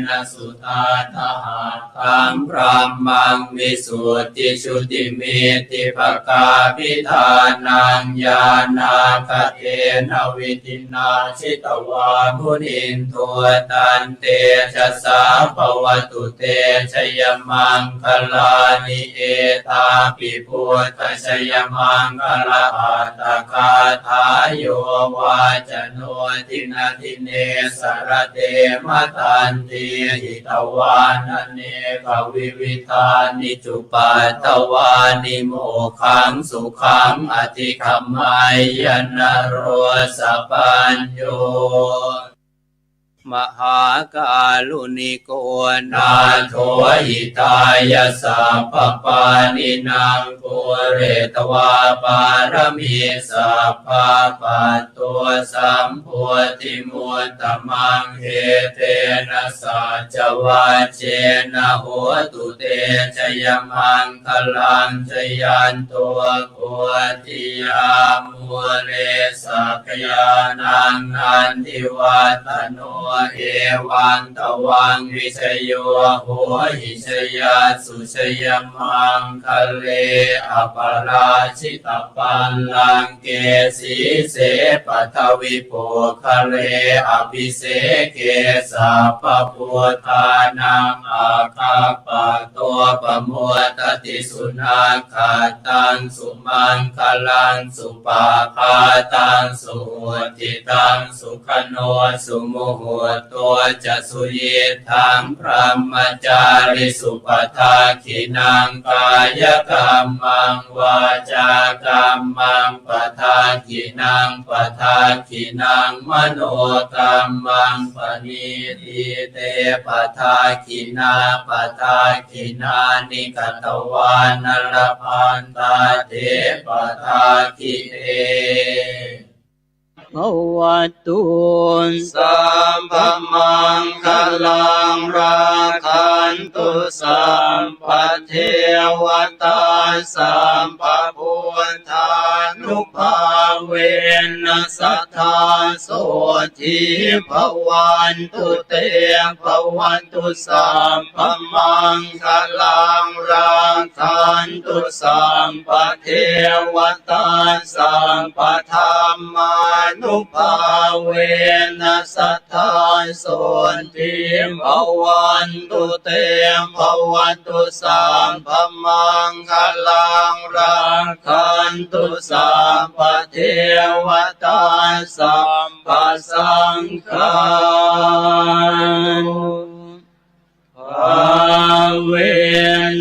นะสุตาทหาคังพระมังวิสุทธิชุติเมติภกาพิธานังญาณาคเทนะวิธินาชิตวามุนินตัวตันเตชะสาภวตุเตชยมังคลานิเอตาปิพุทธชยมังคลาอัตตคาทายโยวาจโนทินาทิเนสรเตมตันติหิตวานเนกวิวิธานิจุปัตตวานิโมขังสุขังอธิคัมมายนโรสปัญโยมหากาลุนิโกนาโทหิตายาสัพพปานินางปุเรตวาปารมีสัพพะปัตตัวสัมโพธิมุตตมังเหเตนะสัจวัจเจนะโหตุเตชยมังคลังชยันตัวโพธิยามุเรสักยานังนันทิวัตโนเอวังตวังวิชโยโหหิชยาสุชยมังคะเลอปราชิตปัลลังเกสีเสปัทวิโภคะเลอภิเสเกสัพพพุทธานังอาคาปะตัวปะมัวตติสุนาคาตังสุมังคลังสุปาคาตังสุหุติตังสุขโนสุโมโหตัวจะสุเยทังพระมจาริสุปทาขินังกายกรรมังวาจากรรมังปทาขินังปทาขินังมโนกรรมังปณิทิเตปทาขินาปทาขินานิกตวานรพันตาเทปทาขิเอภวตุสัมภมังคลังราคันตุสัมปเทวตาสัมปพุทธานุภาเวนัสสทธาโสทิภวันตุเตภวันตุสัมภมังคลังราคันตุสัมปเทวตาสัมปธรรมานุภาเวนัสสทธาโสทิภวันตุเตภวันตุสัมภมังคลังราคันตุสัมปเทวตาสัมปสังฆาภาเว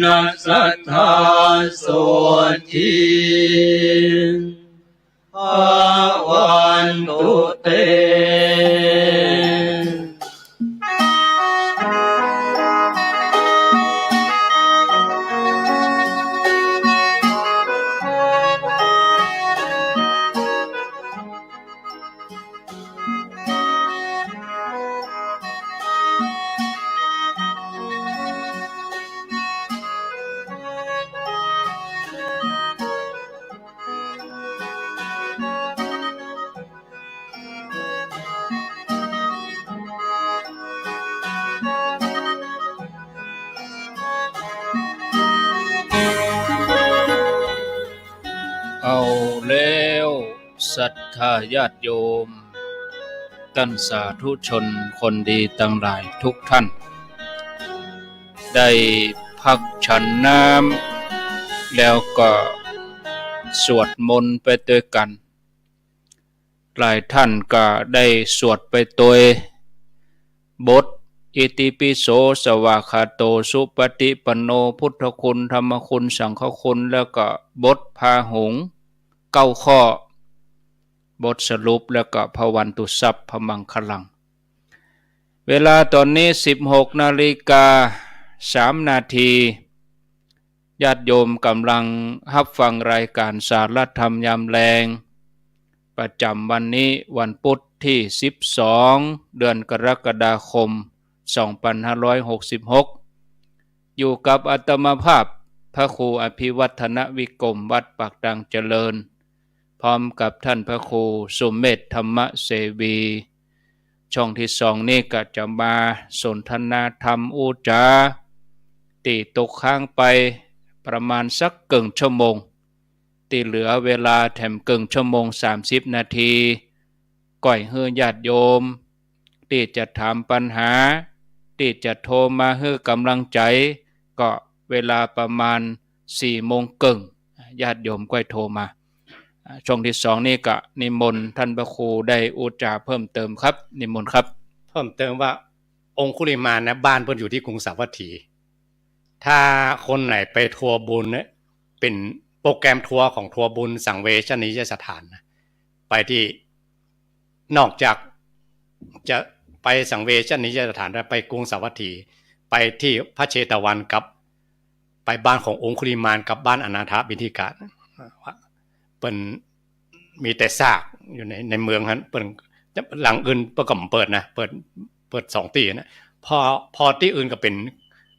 นัสสทธาโสทิภวันตุเต ศรัทธาญาติโยมท่านสาธุชนคนดีทั้งหลายทุกท่านได้พักฉันน้ำแล้วก็สวดมนต์ไปด้วยกันหลายท่านก็ได้สวดไปตัวบทอิติปิโสสวากขาโตสุปฏิปันโนพุทธคุณธรรมคุณสังฆคุณแล้วก็บทพาหุง9 ข้อบทสรุปแล้วก็ภวันตุสัพพมังคลังเวลาตอนนี้ 16:03 นาทีญาติโยมกำลังรับฟังรายการสารธรรมยามแลงประจำวันนี้วันพุธที่12เดือนกรกฎาคม2566อยู่กับอาตมาภาพพระครูอภิวัฒนวิกรมวัดปากดังเจริญพร้อมกับท่านพระครูสุเมธธรรมเสวีช่องที่2นี้ก็จะมาสนทนาธรรมอุจาตีตกค้างไปประมาณสักครึ่งชั่วโมงตีเหลือเวลาแถมครึ่งชั่วโมง30 นาทีก่อยเฮือญาติโยมที่จะถามปัญหาที่จะโทรมาให้กำลังใจก็เวลาประมาณ4:30ญาติโยมก็โทรมาช่วงที่2นี่ก็นิมนต์ท่านพระครูได้อุจาเพิ่มเติมครับนิมนต์ครับเพิ่มเติมว่าองคุลิมานนะบ้านเพิ่นอยู่ที่กรุงสาวัตถีถ้าคนไหนไปทัวร์บุญเนี่ยเป็นโปรแกรมทัวร์ของทัวร์บุญสังเวชนียสถานนะไปที่นอกจากจะไปสังเวชนียสถานไปกรุงสาวัตถีไปที่พระเชตวันกับไปบ้านขององคุลิมานกับบ้านอนาถบิณฑิกะเปิ้นมีแต่ซากอยู่ในเมืองนั้นเปิ้นหลังอื่นเปิ้นก็เปิดนะเปิด2 ตีนะพอที่อื่นก็เป็น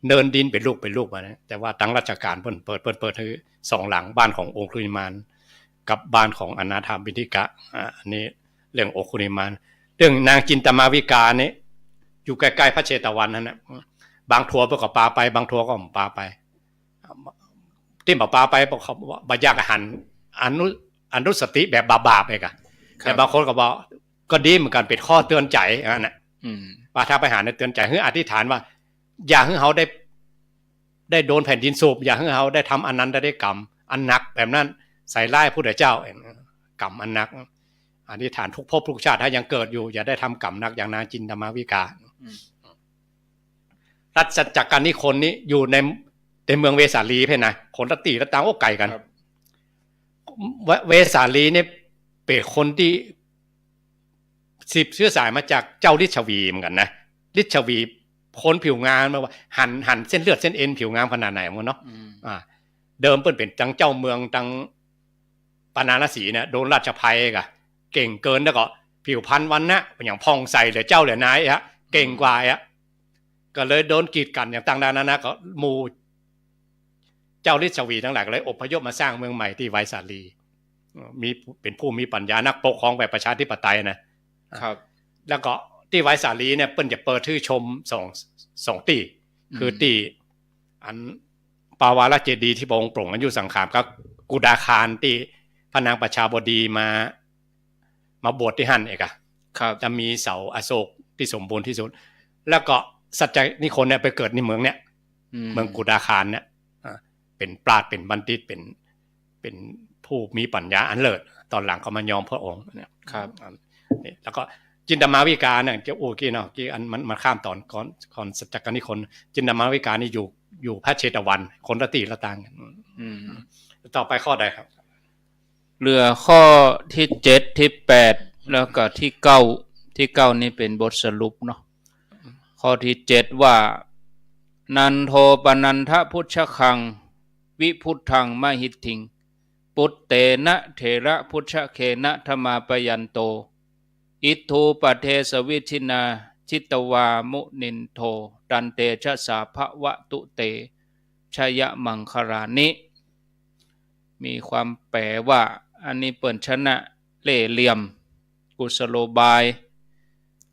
เนินดินเป็นลูกมานะแต่ว่าตั้งราชการเปิ้นเปิดให้2 หลังบ้านขององคุลิมานกับบ้านของอนาถบิณฑิกะอันนี้เรื่ององคุลิมานเรื่องนางจินตมาวิกานี่อยู่ใกล้ๆพระเชตวันนั่นนะบางทัวร์เปิ้นก็ปาไปบางทัวร์ก็ปาไปที่บ่ปาไปเพราะเขาบ่อยากหันอนุสติแบบบาปๆไปกะแต่บางคนก็บอกก็ดีเหมือนกันเป็นข้อเตือนใจนั่นน่ะว่าถ้าไปหาเนี่ยเตือนใจให้อธิษฐานว่าอย่าให้เขาได้โดนแผ่นดินสูบอย่าให้เขาได้ทำอันนั้นได้กรรมอันหนักแบบนั้นใส่ร้ายพระพุทธเจ้ากรรมอันหนักอธิษฐานทุกภพทุกชาติถ้ายังเกิดอยู่อย่าได้ทำกรรมหนักอย่างนางจินตมาวิการัชจักรนิคนนี้อยู่ในเมืองเวสาลีเพ่นนะคนละตีละตังโอ้ไกลกันเวสาลีเนี่ยเป็นคนที่10 เชื้อสายมาจากเจ้าฤชวีเหมือนกันนะฤชวีคนผิวงามมาว่าหันเส้นเลือดเส้นเอ็นผิวงามขนาดไหนมันเนาะเดิมเปิ้นเป็นจังเจ้าเมืองจังปานาลสีเนี่ยโดนราชภัยกะเก่งเกินแล้วก็ผิวพรรณวันนะอย่างพองใสเหลือเจ้าเหลือนายฮะเก่งกว่าอ่ะก็เลยโดนกีดกันอย่างต่างๆนะก็หมู่เจ้าฤชวีทั้งหลายก็เลยอพยพมาสร้างเมืองใหม่ที่ไวสาลีมีเป็นผู้มีปัญญานักปกครองแบบประชาธิปไตยนะครับแล้วก็ที่ไวสาลีเนี่ยเปิ้นจะเปิดชื่อชม2 ตีคือตีอันปาวาลเจดีย์ที่พระองค์โปร่งอายุสังขารก็กุดาคารที่พระนางประชาบดีมาบวชที่หั่นเอกอะจะมีเสาอโศกที่สมบูรณ์ที่สุดแล้วก็สัจจนิคนเนี่ยไปเกิดในเมืองเนี่ยเมืองกุดาคารเนี่ยเป็นปราชญ์เป็นบัณฑิตเป็นผู้มีปัญญาอันเลิศตอนหลังเขามายอมพระองค์เนี่ยครับแล้วก็จินตมาวิกาเนี่ยจะกี้เนาะกี้อันมันข้ามตอนก่อนสัจจกนิคนจินตมาวิกานี่อยู่พระเชตวันคนละตีละต่างกันต่อไปข้อใดครับเหลือข้อที่7ที่8แล้วก็ที่9นี่เป็นบทสรุปเนาะข้อที่7ว่านันโทปนันทพุชคังวิพุทธังมหิทธิงปุตเตนะเถระพุชเคนะธรรมาปยันโตอิทูปเทสวิชินาชิตวามุนินโทตันเตชะสาภวะตุเตชยมังคารานิมีความแปลว่าอันนี้เปิ่นชนะเล่เหลี่ยมกุศโลบาย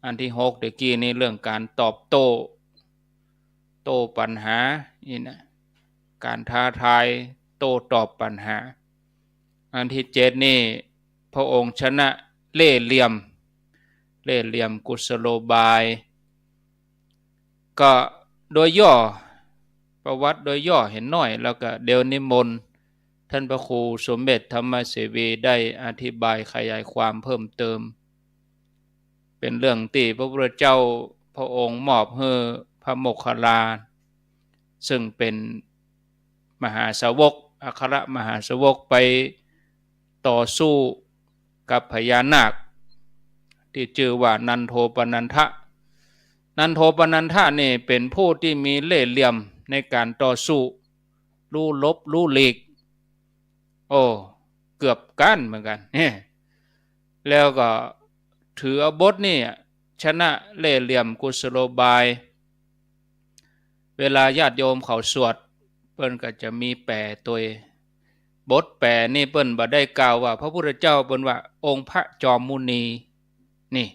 อันที่6เมื่อกี้นี่เรื่องการตอบโต้ปัญหานี่นะการท้าทายโต้ตอบปัญหาอันที่7นี่ พระองค์ชนะเล่ห์เหลี่ยมกุศโลบายก็โดยย่อประวัติโดยย่อเห็นน้อยแล้วก็เดี๋ยวนิมนต์ท่านพระครูสมเด็จธรรมเสวีได้อธิบายขยายความเพิ่มเติมเป็นเรื่องที่พระพุทธเจ้าพระองค์มอบให้พระโมคคัลลาซึ่งเป็นมหาสาวกอัครมหาสาวกไปต่อสู้กับพญานาคที่ชื่อว่านันโทปนันทะนี่เป็นผู้ที่มีเล่ห์เหลี่ยมในการต่อสู้รู้ลบรู้หลีกโอ้เกือบกันเหมือนกันแล้วก็ถืออาบทนี่ชนะเล่ห์เหลี่ยมกุศโลบายเวลาญาติโยมเขาสวดเปิ้นก็จะมีแปลตัวบทแปลนี่เปิ้นบ่ได้กล่าวว่าพระพุทธเจ้าเปิ้นว่าองค์พระจอมมุนีนี่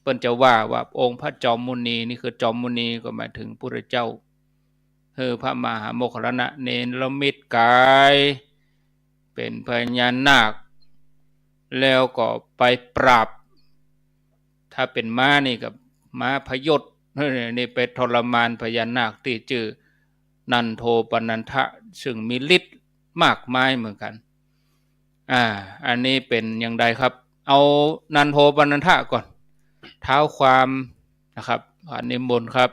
เปิ้นจะว่าองค์พระจอมมุนีนี่คือจอมมุนีก็หมายถึงพระพุทธเจ้าพระมหาโมคคัลลานะเนรมิตกายเป็นพญานาคแล้วก็ไปปราบถ้าเป็นม้านี่กับม้าพยศนี่ไปทรมานพญานาคที่ชื่อนันโทปนันทะซึ่งมีฤทธิ์มากมายเหมือนกันอันนี้เป็นอย่างไรครับเอานันโทปนันทะก่อนเท้าความนะครับนิมนต์ครับ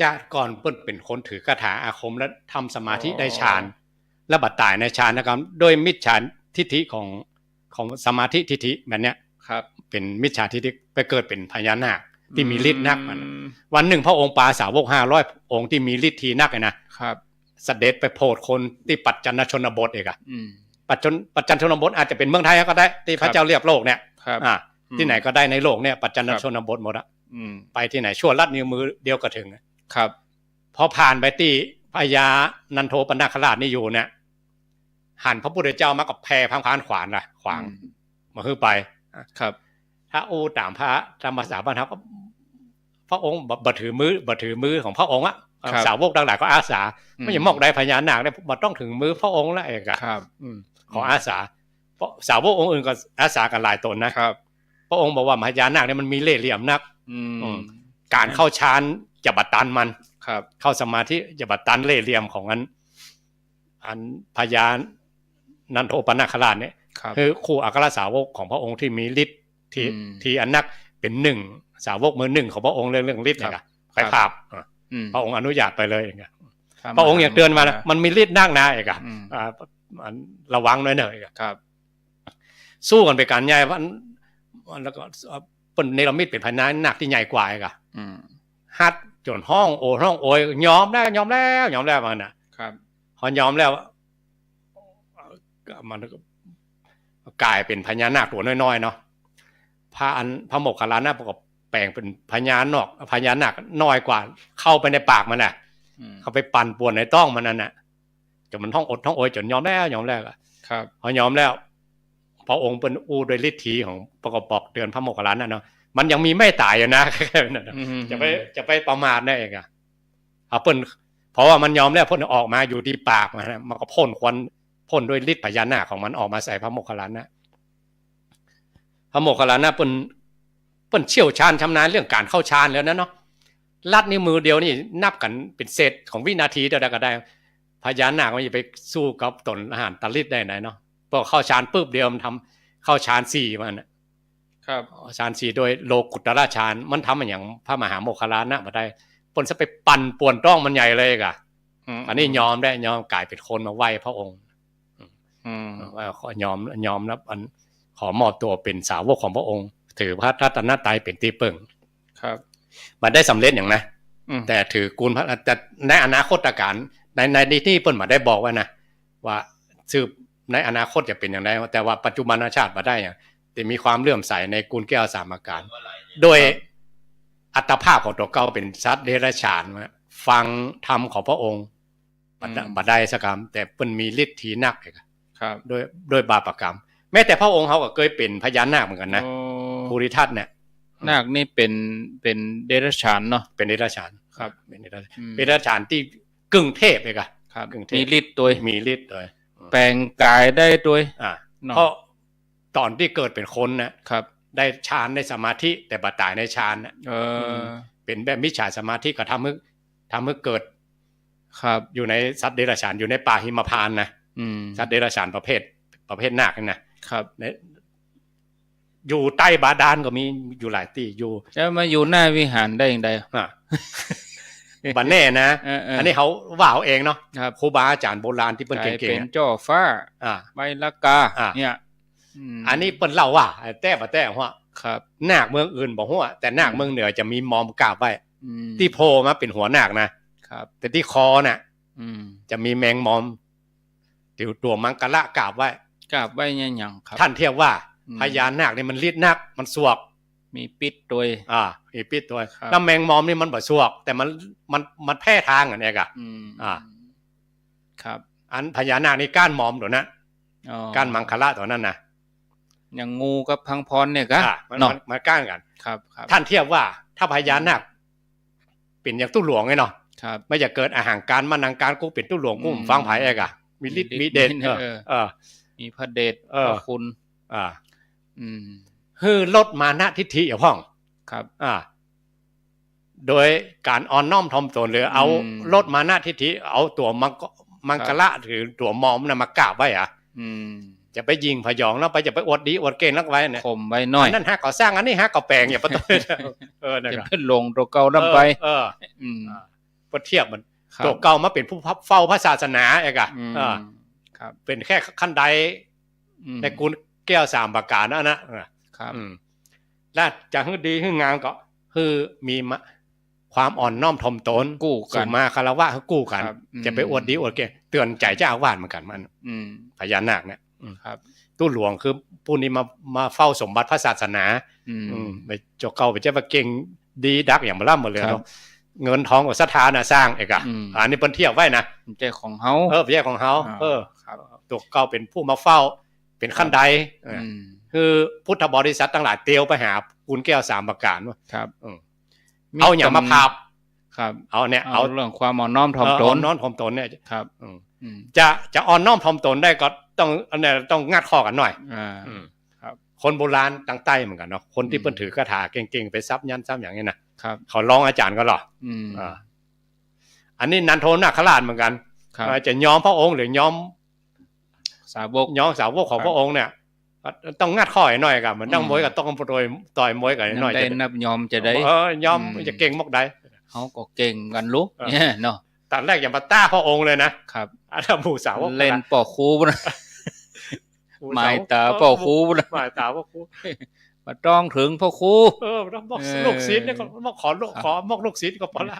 จากก่อนเปิ้นเป็นคนถือกระถาอาคมและทำสมาธิได้ฌานและบัดตายในฌานนะครับโดยมิจฉาทิฏฐิของสมาธิทิฏฐิแบบเนี้ยครับเป็นมิจฉาทิฏฐิไปเกิดเป็นพญานาคที่มีฤทธิ์นักวันหนึ่งพระองค์ปาสาวก500องค์ที่มีฤทธิ์ทีนักเลยนะครับเสด็จไปโปรดคนที่ปัจจันชนบทเอกปัจจันชนบทอาจจะเป็นเมืองไทยก็ได้ที่พระเจ้าเรียบโลกเนี่ยที่ไหนก็ได้ในโลกเนี่ยปัจจันชนบทหมดอะไปที่ไหนชั่วลัดนิ้วมือเดียวก็ถึงครับพอผ่านไปที่พญานันโทปนาคราชนี่อยู่เนี่ยหันพระพุทธเจ้ามากับแพรพังพานขวานล่ะขวางมาขึ้นไปครับถ้าตามพระธรรมสาบันครับพระองค์บัถือมือของพระองค์อะสาวกทั้งหลายก็อาสาไม่อย่ามอกได้พญานาคได้มาต้องถึงมือพระองค์แล้วเองครับขออาสาเพราะสาวกองค์อื่นก็อาสากันหลายตนนะครับพระองค์บอกว่าพญานาคเนี่ยมันมีเล่ห์เหลี่ยมนักการเข้าฌานจะบัดตันมันเข้าสมาธิจะบัดตันเล่ห์เหลี่ยมของอันพญานันโทปนาคราชเนี่ยคือคู่อัครสาวกของพระองค์ที่มีฤทธิ์ที่อันนักเป็นหนึ่งสาวกมือหนึ่งของพระองค์เรื่องฤทธิ์เนี่ยไปภาพพระองค์อนุญาตไปเลยเองพระองค์อย่างเตือนมานะมันมีฤทธิ์นักนะเองระวังหน่อยครับสู้กันไปกันใหญ่แล้วก็เป็นเนรมิตเป็นพญานาคที่ใหญ่กว่าอีกฮัดจนห้องโอยยอมแล้วมันนะครับพอยอมแล้วมันกลายเป็นพญานาคตัวน้อยๆเนาะพระโมคคัลลานะประกอบแปลงเป็นพญานาคน้อยกว่าเข้าไปในปากมันน่ะเข้าไปปั่นป่วนในต้องมันนั่นน่ะจนมันท้องโอยจนยอมแล้วครับพอยอมแล้วพระองค์เป็นโดยฤทธิ์ของประกอบบอกเตือนพระโมคคัลลานะเนาะมันยังมีไม่ตายอยู่นะจะไปประมาทได้เองเพราะว่ามันยอมแล้วพ่นออกมาอยู่ที่ปากมันก็พ่นควันพ่นด้วยฤทธิ์พญานาคของมันออกมาใส่พระโมคคัลลานะพระโมคคัลลานะเป็นเชี่ยวชาญชำนาญเรื่องการเข้าฌานแล้วนะเนาะลัดนิ้วมือเดียวนี่นับกันเป็นเศษของวินาทีเดียวก็ได้พญานาคมันจะไปสู้กับตนอาหารตะลิดได้ไหนเนาะพอเข้าฌานปุ๊บเดียวมันทำเข้าฌาน4มันครับฌาน4โดยโลกุตระฌานมันทำอย่างพระมหาโมคคัลลานะมาได้ปนจะไปปั่นป่วนต้องมันใหญ่เลยอ่ะอันนี้ยอมกลายเป็นคนมาไหว้พระองค์ว่าขอยอมรับอันขอมอบตัวเป็นสาวกของพระองค์ถือพระรัตนตรัยเป็นที่พึ่งครับมันได้สำเร็จอย่างนะแต่ถือกูลพระแต่ในอนาคตการในที่เปิ้นมาได้บอกว่านะว่าสืบในอนาคตจะเป็นอย่างไรแต่ว่าปัจจุบันชาติมาได้อย่างแต่มีความเลื่อมใสในกุลแก้วสามอาการโดยอัตภาพของตัวเก่าเป็นสัตว์เดรัจฉานฟังธรรมของพระองค์บัดได้สักคำแต่เปิ้นมีฤทธิ์ทีนักครับโดยบาปกรรมแม้แต่พระองค์เขาก็เคยเป็นพญานาคเหมือนกันนะภูริทัตเนี่ยนาคนี่เป็นเดรัจฉานเนาะเป็นเดรัจฉานครับเป็นเดรัจฉานที่กึ่งเทพเลยครับมีฤทธิ์ด้วยมีฤทธิ์ด้วยแปลงกายได้ด้วยเพราะเ ตอนที่เกิดเป็นคนนะครับ ได้ฌานได้สมาธิแต่บัดตายในฌานนะเป็นแบบมิจฉาสมาธิก็ทำให้เกิด ครับ อยู่ในสัตว์เดรัจฉานอยู่ในป่าหิมพานต์นะสัตว์เดรัจฉานประเภทนาคนี่นะครับอยู่ใต้บาดาลก็มีอยู่หลายที่อยู่ จะมาอยู่หน้าวิหารได้อย่างไร บันแน่นะอันนี้เขาว่าเอาเองเนาะ ครับ ครูบาอาจารย์โบราณที่เปิ้นเก่งๆ เป็นจ่อฟ้าใบละกาเนี่ย อันนี้เปิ้นเล่าว่าแต่ว่า ครับ นาคเมืองอื่นบอกว่าแต่นาคเมืองเหนือจะมีมอมกราบไว้ที่โพมาเป็นหัวนาคนะครับแต่ที่คอน่ะจะมีแมงมอมตัวมังกระกราบไว้ยังหยังครับ ท่านเทียบว่าพญานาคนี่มันฤทธิ์นักมันสวก มีปิดตัว มีปิดตัวแล้วแมงมอมนี่มันบ่สวกแต่มันแพร่ทางอันนี้ก็ครับ อันพญานาคนี่ก้านมอมตัวนั้นก้านมังคละตัวนั้นนะ อย่างงูกับพังพรเนี่ยก็มันก้านกันครับท่านเทียบว่าถ้าพญานาคเป็นอย่างตู้หลวงไงเนาะไม่จะเกิดอาหารการมานังการกูเป็นตู้หลวงกูฟังไผเอกอะมีฤทธิ์มีเดชมีพระเดชพระคุณคือลดมานะทิฏฐิอย่าพ้องครับโดยการอ่อนน้อมถ่อมตนหรือเอาลดมานะทิฏฐิเอาตัวมังกระหรือตัวมอมน่ะมากราบไว้จะไปยิงพยองแล้วไปจะไปอวดดีอวดเก่งนักไว้เนี่ยข่มไว้น้อยนั่นฮะก่อสร้างอันนี้ฮะก่อแปลงอย่าประตูจะขึ้นลงตัวเก่าลำไปพอเทียบมันตัวเก่ามาเป็นผู้เฝ้าพระศาสนาเอกอะเป็นแค่ขั้นใดในกุลแก้ว3ประการนะครับและจะให้ดีให้งามก็คือมีความอ่อนน้อมถ่อมตนกู้กันมาคารวะเขากู้กันจะไปอวดดีอวดเก่งเตือนใจเจ้าอาวาสเหมือนกันมันพญานาคเนี่ยตู้หลวงคือผู้นี้มาเฝ้าสมบัติพระศาสนาไปเจ้าเก่าไปเจ้าเก่งดีดักอย่างมาล่ำหมดเลยเนาะเงินทองกับศรัทธาน่ะสร้างเอกอะอันนี้เปิ้นเทียบไว้นะใจของเฮาใจของเฮาตัวเก่าเป็นผู้มาเฝ้าเป็นขั้นใดคือพุทธบริษัททั้งหลายเตียวไปหากุลแก้ว3ประการว่าเอาอย่างมาพาบเอาเนี่ยเอาเรื่องความอ่อนน้อมถ่อมตนเนี่ยครับจะอ่อนน้อมถ่อมตนได้ก็ต้องอันนี้ต้องงัดข้อกันหน่อยคนโบราณตั้งใต้เหมือนกันเนาะคนที่เปิ้นถือคาถาเก่งๆไปซับยันซับอย่างนี้นะเขาร้องอาจารย์ก็หรออันนี้นันโทนาคราชเหมือนกันจะยอมพระองค์หรือยอมสาวกของพระองค์เนี่ยต้องงัดข้อหน่อยกับเหมือนต้องมวยกับต้องต่อยมวยกันหน่อยจะนับยอมจะได้ยอมจะเก่งมากใดเขาก็เก่งกันลุกเนี่ยเนาะตอนแรกอย่ามาต้าพระองค์เลยนะครับอาตมูสาวเล่นป่อคูนะหมายตาป่อคูนะหมายตาป่อคูมาต้องถึงพ่อครูต้องบอกลูกศิษย์เนี่ยก็มาขอมอกลูกศิษย์ก็พอละ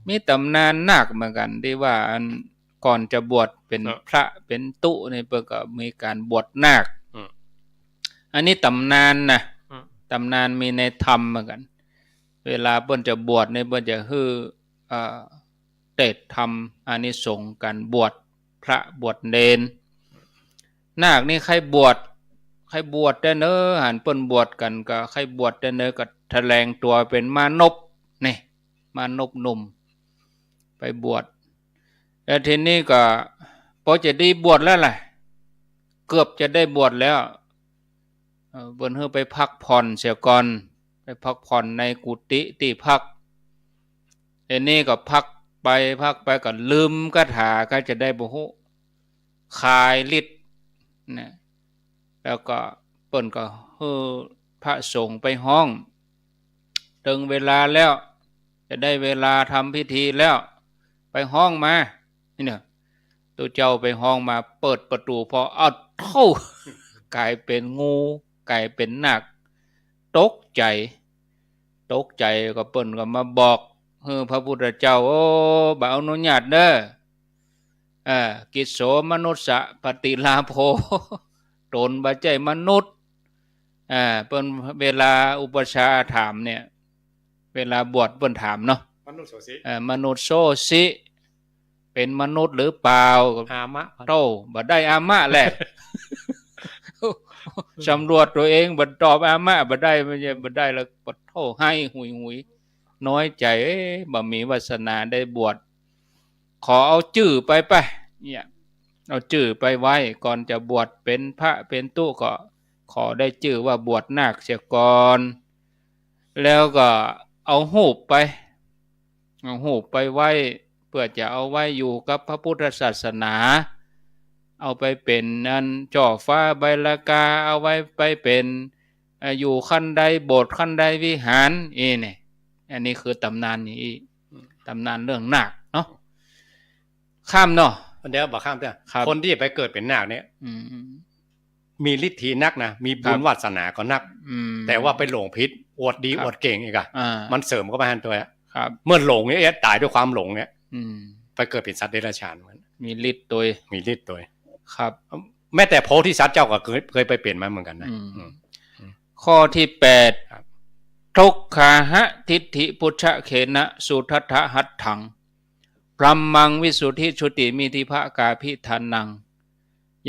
มีตำนานนักเหมือนกันที่ว่าก่อนจะบวชเป็นพระเป็นตุในเปิดก็มีการบวชนาคอันนี้ตำนานนะตำนานมีในธรรมเหมือนกันเวลาเปิ้นจะบวชในเปิ้นจะฮื้อเตดธรรมอานิสงส์การบวชพระบวชเณรนาคนี่ใครบวชได้เนอหันเปิ้นบวชกันก็ใครบวชได้เนอก็แถลงตัวเป็นมานพนี่มานพหนุ่มไปบวชแล้วทีนี้ก็พอจะได้บวชแล้วแหละเกือบจะได้บวชแล้วเปิ้นให้ไปพักผ่อนเสียก่อนไปพักผ่อนในกุฏิที่พักทีนี้ก็พักไปก็ลืมคาถาก็จะได้บ่ฮู้คลายฤทธิ์นะแล้วก็เปิ้นก็พระสงฆ์ไปห้องถึงเวลาแล้วจะได้เวลาทำพิธีแล้วไปห้องมานี่เนี่ยตัวเจ้าไปห้องมาเปิดประตูพอเอาเท่ากลายเป็นงูกลายเป็นนาคตกใจก็เปิ้นก็มาบอกพระพุทธเจ้าโอ้บ่อนุญาตเด้อกิจโสมนุสสะปฏิลาโภตนบ่ใจมนุษย์เปิ้นเวลาอุปชาถามเนี่ยเวลาบวชเปิ้นถามเนาะมนุษย์โสสิเป็นมนุษย์หรือเปล่าอามะโตบ่ได้อามะแหละสำรวจตัวเองบ่ตอบอามะบ่ได้บ่ได้แล้วบ่โทให้หุยน้อยใจบ่มีวาสนาได้บวชขอเอาชื่อไปเนี่ย เอาชื่อไปไว้ก่อนจะบวชเป็นพระเป็นตู้ก็ขอได้ชื่อว่าบวชนาคเสียก่อนแล้วก็เอาหูปไปไว้เพื่อจะเอาไว้อยู่กับพระพุทธศาสนาเอาไปเป็นอันจ่อฟ้าใบละกาเอาไว้ไปเป็นอยู่ขั้นใดโบสถ์ขั้นใดวิหารนี่อันนี้คือตำนานนี้ตำนานเรื่องนาคเนาะข้ามเนาะเดี๋ยวบอกข้ามเถอะคนที่ไปเกิดเป็นนาคเนี่ยมีฤทธิ์นักนะมีบุญวาสนาก็นักแต่ว่าไปหลงพิษอวดดีอวดเก่งอีกมันเสริมเข้าไปทันตัวเมื่อหลงเนี่ยตายด้วยความหลงเนี่ยไปเกิดเป็นสัตว์เดรัจฉานมีฤทธิ์ตัวครับแม้แต่โพธิสัตว์เจ้าก็เคยไปเปลี่ยนมาเหมือนกันนะข้อที่8ทุกขาหะทิฏฐิพุทธเขนะสุทัฏฐหัตถังพรัมมังวิสุทธิชุติมิธิภกาภิทานัง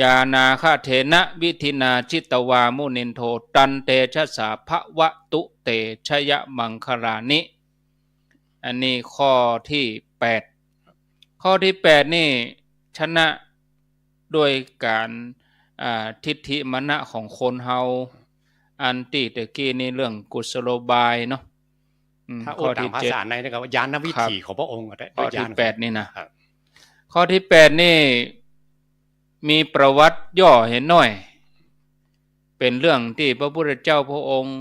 ยานาคาเถนะวิธินาจิตวามุนินโทตันเตชะสาภวะตุเตชยมังคลานิอันนี้ข้อที่8ข้อที่8นี่ชนะด้วยการทิฏฐิมณะของคนเฮาอันที่ตะกี้นี่เรื่องกุศโลบายเนาะถ้าข้อที่ภาษาในนะครับญาณวิถีของพระองค์ก็ได้ข้อที่8นี่นะข้อที่8นี่มีประวัติย่อเห็นหน่อยเป็นเรื่องที่พระพุทธเจ้าพระองค์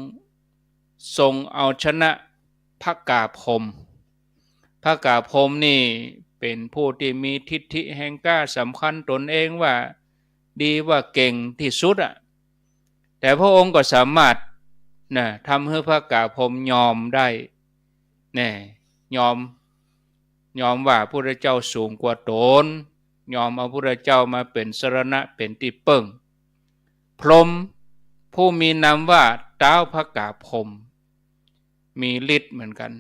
ทรงเอาชนะพระกาพรหมพระกาพรหมนี่เป็นผู้ที่มีทิฏฐิแห่งกล้าสำคัญตนเองว่าดีว่าเก่งที่สุดแต่พระองค์ก็สามารถทำให้พระกาพรหมยอมได้ยอมว่าพระพุทธเจ้าสูงกว่าตนยอมเอาพระพุทธเจ้ามาเป็นสรณะเป็นที่เปิ้งพรหมผู้มีนามว่าท้าวพระกาพรหมมีฤทธิ์เหมือนกัน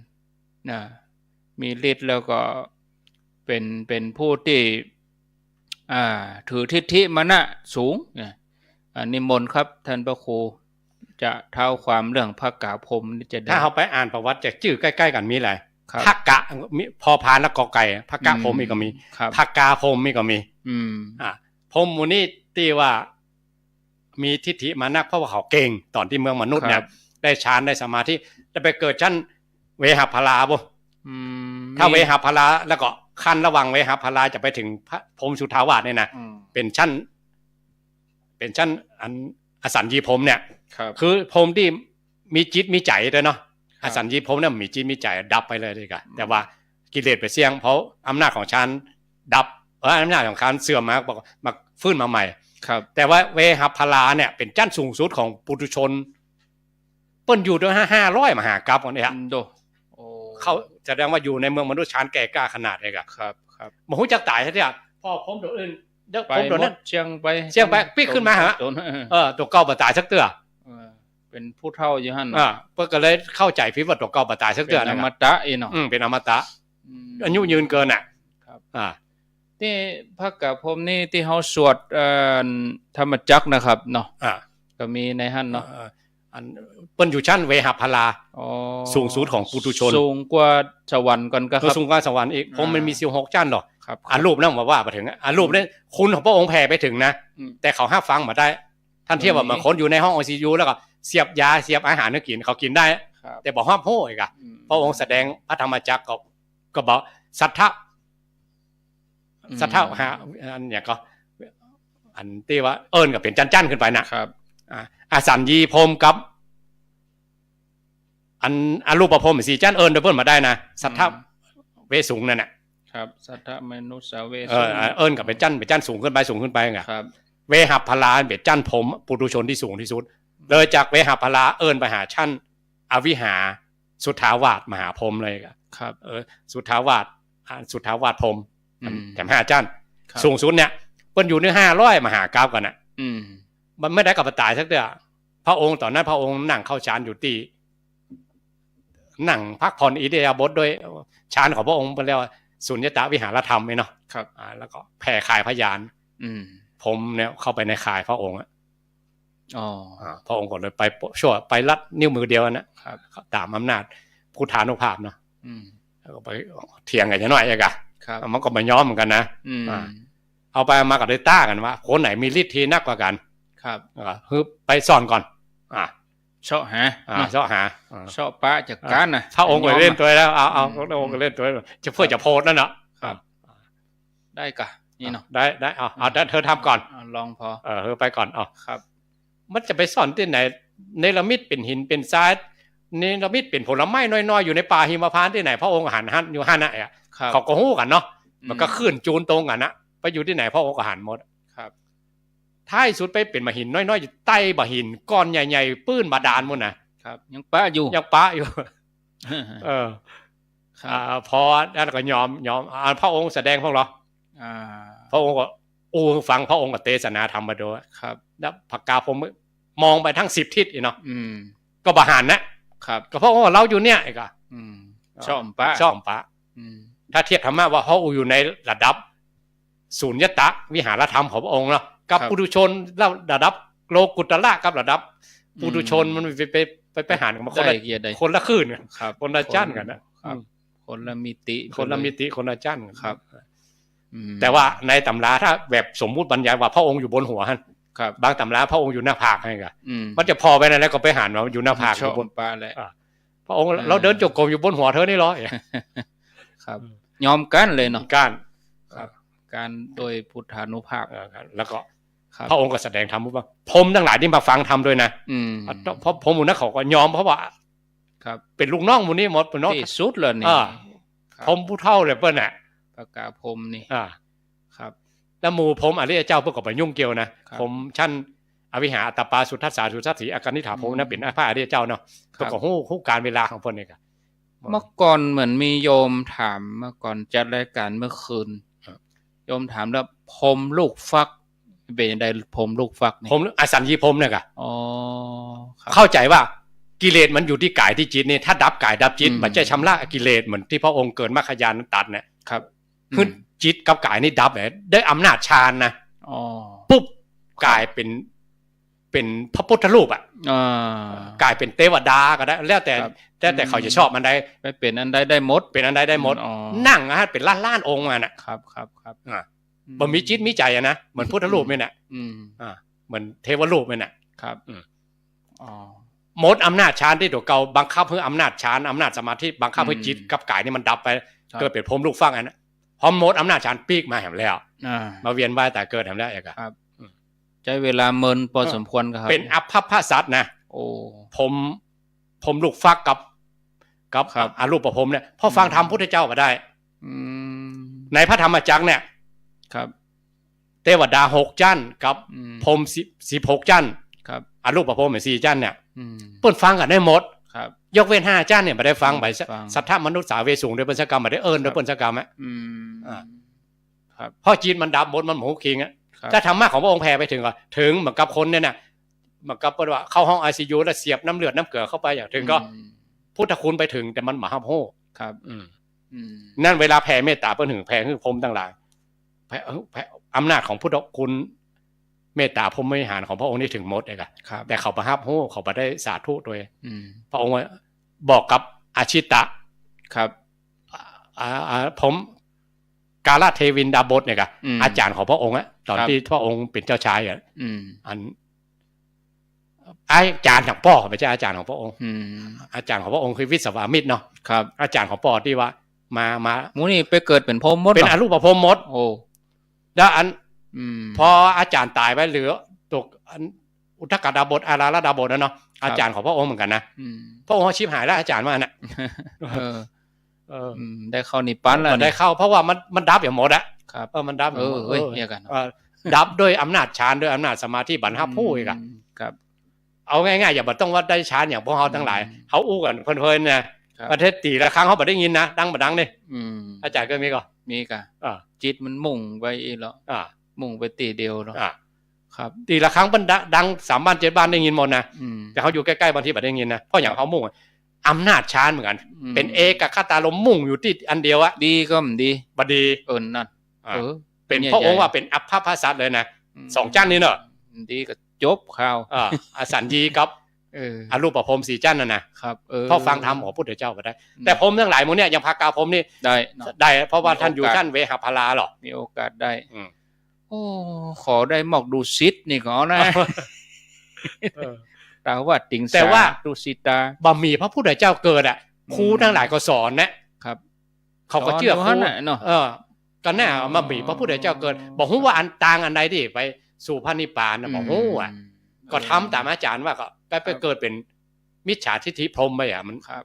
มีฤทธิ์แล้วก็เป็นผู้ที่ถือทิฏฐิมณะสูงนิมนต์ครับท่านพระครูจะเท้าความเรื่องพระกาพรหมจะได้ถ้าเขาไปอ่านประวัติจะชื่อใกล้ๆกันมีอะไรพระกะพอพานและกอไก่พระกะพรหมมีก็มีพระกาพรหมมีก็มีพรหมมูนี่ที่ว่ามีทิฏฐิมานะเพราะว่าเขาเก่งตอนที่เมืองมนุษย์เนี่ยได้ฌานได้สมาธิจะไปเกิดชั้นเวหพลาบ่ถ้าเวหพลาแล้วก็ขั้นระหว่างเวหพลาจะไปถึงพรหมสุทาวาสเนี่ยนะเป็นชั้นอันอสัญญีพรหมเนี่ยคือพรหมที่มีจิตมีใจด้วยเนาะอสัญญีพรหมเนี่ยมีจิตมีใจดับไปเลยดีกว่าแต่ว่ากิเลสไปเสี่ยงเพราะอำนาจของฌานดับอำนาจของฌานเสื่อมมาฟื้นมาใหม่แต่ว่าเวหพลาเนี่ยเป็นชั้นสูงสุดของปุถุชนเปิ้นอยู่ด้วย500มหากัปป์เนี่ยเขาแสดงว่าอยู่ในเมืองมนุษย์ฌานแก่กล้าขนาดเลยครับบ่ฮู้จักตายซะเนี่ยพอผมตัวอื่นผมตัวนั้นเชียงไปปิ๊กขึ้นมาฮะตัวเก่าบ่ตายสักเตื้อเป็นผู้เฒ่าอยู่หั่นเพิ่นก็เลยเข้าใจผิดว่าตัวเก่าบ่ตายสักเตื้อนะเป็นอมตะเนาะเป็นอมตะอายุยืนเกินครับที่พระกาพรหมนี่ที่เฮาสวดธรรมจักรนะครับเนาะก็มีในหั่นเนาะอันเปิ้นอยู่ชั้นเวหพลาสูงสุดของปุถุชนสูงกว่าสวรรค์กันก็ครับสูงกว่าสวรรค์อีกผมมันมี16ชั้นหรอกรูปนั้นว่าไปถึงรูปนี้คุณของพระองค์แผ่ไปถึงนะแต่เขาห้ามฟังมาได้ท่านเทียบว่าบางคนอยู่ในห้อง ICU แล้วก็เสียบยาเสียบอาหารให้กินเขากินได้แต่บอกห้ามโห่อีกพระองค์แสดงพระธรรมจักรก็บอกสัทธะหาอันเนี่ยก็อันที่ว่าเอิ้นก็เป็นจั่นๆขึ้นไปนะครับอสัญญีพรหมกับอันอรูปพรหม4ชั้นเอิ้นเพิ่นมาได้นะสัทธะเวสูงนั่นน่ะครับสัทธะมนุสเวสูงเอิ้นก็เป็นจั่นสูงขึ้นไปไงครับเวหพลาเป็นจั่นพรหมปุถุชนที่สูงที่สุดเลยจากเวหพลาเอิ้นไปหาชั้นอวิหาสุทธาวาสมหาพรหมเลยครับสุทธาวาสพรหมแถม5ชั้นสูงสุดเนี่ยเพิ่นอยู่ใน500มหากัปป์กันน่ะมันไม่ได้กับตายสักเด้อพระองค์ตอนนั้นพระองค์นั่งเข้าฌานอยู่ที่นั่งพักผ่อนอิริยาบถโดยฌานของพระองค์เป็นเรียกว่าสุญญตวิหารธรรมเนาะครับแล้วก็แผ่ข่ายพยานผมเนี่ยเข้าไปในข่ายพระองค์พระองค์ก็เลยไปชั่วไปลัดนิ้วมือเดียวนะครับตามอำนาจพุทธานุภาพเนาะแล้วก็ไปเถียงกันหน่อยมันก็ไม่ยอมเหมือนกันนะ เอาไปมากับได้ต้ากันว่าคนไหนมีฤทธิ์ทีนักกว่ากัน ครับ คือไปสอนก่อนเชาะหา เสาะหาเชาะปะจากการนะพระองค์ไปเล่นตัวแล้วเอาพระองค์ก็เล่นตัวจะเพื่อจะโพสนั่นเนาะ ครับได้กะนี่เนาะได้เอาเธอทำก่อนลองพอเธอไปก่อนครับมันจะไปสอนที่ไหนเนรมิตเป็นหินเป็นทรายเนรมิตเป็นผลไม้น้อยๆอยู่ในป่าหิมพานต์ที่ไหนพระองค์หันอยู่หันน่ะเขาก็ฮู้กันเนาะมันก็ขึ้นจูนตรงกันนะไปอยู่ที่ไหนพระองค์ก็หันหมดครับท้ายสุดไปเป็นมาหินน้อยๆอยู่ใต้บ่หินก้อนใหญ่ๆปื้นบาดาลหมดนะครับยังปะอยู่พอแล้วก็ยอมพระองค์แสดงพวกเราพระองค์ก็ฟังพระองค์ก็เทศนาธรรมมาโดยครับแล้วพกาผมมองไปทั้ง10ทิศเนาะก็บาหานนะครับก็เพราะว่าเราอยู่เนี่ยอีกช่อมปะถ้าเทียบธรรมะว่าเขาอยู่ในระดับสุญญตะวิหารธรรมของพระองค์เนาะกับปุถุชนระดับโลกุตละกับระดับปุถุชนมันไปหารกันมาคนละคลื่นคนละชั้นกันนะครับคนละมิติคนละชั้นครับแต่ว่าในตำราถ้าแบบสมมุติบรรยายว่าพระองค์อยู่บนหัวฮะบางตำราพระองค์อยู่หน้าผากให้กันมันจะพอไปนะแล้วก็ไปหารมาอยู่หน้าผากอยู่บนปลาเลยพระองค์เราเดินจงกรมอยู่บนหัวเธอนี่หรอครับยอมกันเลยเนาะการโดยพุทธานุภาพแล้วก็พระองค์ก็แสดงธรรมว่าพรหมทั้งหลายที่มาฟังธรรมด้วยนะเพราะพรหมหมู่นั้นเขาก็ยอมเพราะว่าเป็นลูกน้องหมู่นี้หมดเป็นน้องที่สุดเลยนี่พรหมผู้เท่าเลยเปิ้ลน่ะปากาพรหมนี่ครับแล้วหมู่พรหมอริยเจ้าเพิ่นก็ไปยุ่งเกี่ยวนะพรหมชั้นอวิหาอัตตปาสุทัสสาสุทัสสีอาการนิถาพรหมนั้นเป็นพระอริยเจ้าเนาะเพิ่นก็ฮู้การเวลาของเพิ่นนี่ก็เมื่อก่อนเหมือนมีโยมถามเมื่อก่อนจัดรายการเมื่อคืนโยมถามแล้วพรหมลูกฟักเป็นยังไงพรหมลูกฟักนี่พรหมอสัญญีพรหมเนี่ยค่ะเข้าใจว่ากิเลสมันอยู่ที่กายที่จิตนี่ถ้าดับกายดับจิตมันจะชำระกิเลสเหมือนที่พระองค์เกิดมรรคญาณตัดเนี่ยครับคือจิตกับกายนี่ดับได้อำนาจฌานนะปุ๊บกายเป็นพระพุทธรูปกายเป็นเทวดาก็ได้แล้วแต่เขาจะชอบมันได้ไปเป็นอันใดได้หมดเป็นอันใดได้หมดนั่งเป็นล้านองค์มาน่ะครับบ่มีจิตมีใจนะเหมือนพุทธรูปนี่แหละเหมือนเทวรูปนี่แหละครับหมดอำนาจฌานที่ตัวเก่าบังคับให้อำนาจฌานอำนาจสมาธิบังคับให้จิตกับกายนี่มันดับไปเกิดเป็นพรหมลูกฟักอันนั้นพอหมดอำนาจฌานปีกมาแหมแล้วมาเวียนว่ายแต่เกิดแหมแล้วอีกครับใช้เวลาเมินพอสมควรครับเป็นอัปภพสัตนะผมลูกฟักกับอรูปพรหมเนี่ยพอฟังธรรมพุทธเจ้าก็ได้ในพระธรรมจักรเนี่ยครับเทวดา6ชั้นกับพรหม16ชั้นครับอรูปพรหม4ชั้นเนี่ยเปิ้นฟังกันได้หมดครับยกเว้น5ชั้นเนี่ยไม่ได้ฟังไปสัทธมนุษย์สาเวสูงโดยปัญชกรรมไม่ได้เอิ้นโดยปัญชกรรมครับเพราะจิตมันดับหมดมันหมูคิงอ่ะถ้าธรรมะของพระองค์แผ่ไปถึงเหมือนกับคนเนี่ยน่ะเหมือนกับว่าเข้าห้อง ICU แล้วเสียบน้ำเลือดน้ำเกลือเข้าไปอย่างถึงก็พุทธคุณไปถึงแต่มันมหาโหครับนั่นเวลาแผ่เมตตาเปิ้นถึงแผ่คือพรหมทั้งหลายแผ่อำนาจของพุทธคุณเมตตาพรหมวิหารของพระองค์นี่ถึงหมดเลยครับแต่เขาประหับโหเขาบ่ได้สาธุด้วยพระองค์บอกกับอาชิตะครับผมกาลเทวินดาบทเนี่ยอาจารย์ของพระองค์ตอนที่พระองค์เป็นเจ้าชายอันอาจารย์ของพ่อไม่ใช่อาจารย์ของพระองค์อาจารย์ของพระองค์คือวิศวามิตรเนาะครับอาจารย์ของพ่อที่ว่ามาหมูนี่ไปเกิดเป็นพรหมมดเป็นอรูปพรหมมดโอ้แล้วพออาจารย์ตายไปเหลือตกอุทกดาบทอาราลดาบทนะเนาะอาจารย์ของพระองค์เหมือนกันนะพระองค์ชิบหายแล้วอาจารย์มาน่ะได้เข้านิพพานแล้วได้เข้าเพราะว่ามันดับอย่างหมดอะครับมันดับเนี่ยกันดับด้วยอำนาจฌานด้วยอำนาจสมาธิบรรทับผู้อีกครับเอาง่ายๆอย่าบ่ต้องว่าได้ฌานอย่างพวกเราทั้งหลายเขาอู้กันเพลินๆนะประเทศตีละครั้งเขาบ่ได้ยินนะดังบ่ดังนี่อาจารย์ก็มีก็มีกะจิตมันมุ่งไปแล้วมุ่งไปตีเดียวแล้วครับตีละครั้งมันดัง3บ้าน7บ้านได้ยินหมดนะแต่เขาอยู่ใกล้ๆบางทีบ่ได้ยินนะเพราะอย่างเขามุ่งอำนาจฌานเหมือนกันเป็นเอกคตารมมุ่งอยู่ที่อันเดียวอะดีก็มันดีบ่ดีนั่นเป็นพระองค์ว่าเป็นอัปภพสัตเลยนะ2ชั้นนี้เนอะดีก็จบข่าวอสัญญีกับอรูปพรหม4ชั้นน่ะนะครับพอฟังธรรมของพุทธเจ้าก็ได้แต่พรหมทั้งหลายหมู่เนี่ยอย่างภากาพรหมนี่ได้เพราะว่าท่านอยู่ท่านเวหภาราหรอมีโอกาสได้ โอ้ขอได้หมอกดูซิดนี่ก็นะ เออ ตาว่าติง แต่ว่า ดูซิตา บะหมี่พระพุทธเจ้าเกิดอ่ะครูทั้งหลายก็สอนนะครับ เขาก็เชื่อครู สอนอยู่หั่นน่ะเนาะ ก็น่าเอามาบีพระพุทธเจ้าเกิด บอกฮู้ว่าอันต่างอันใดที่ไปสู่พระนิพพานนะบอกฮู้อ่ะก็ทำตามอาจารย์ว่าก็ไปเกิดเป็นมิจฉาทิฏฐิพรหมไปอ่ะมัน ครับ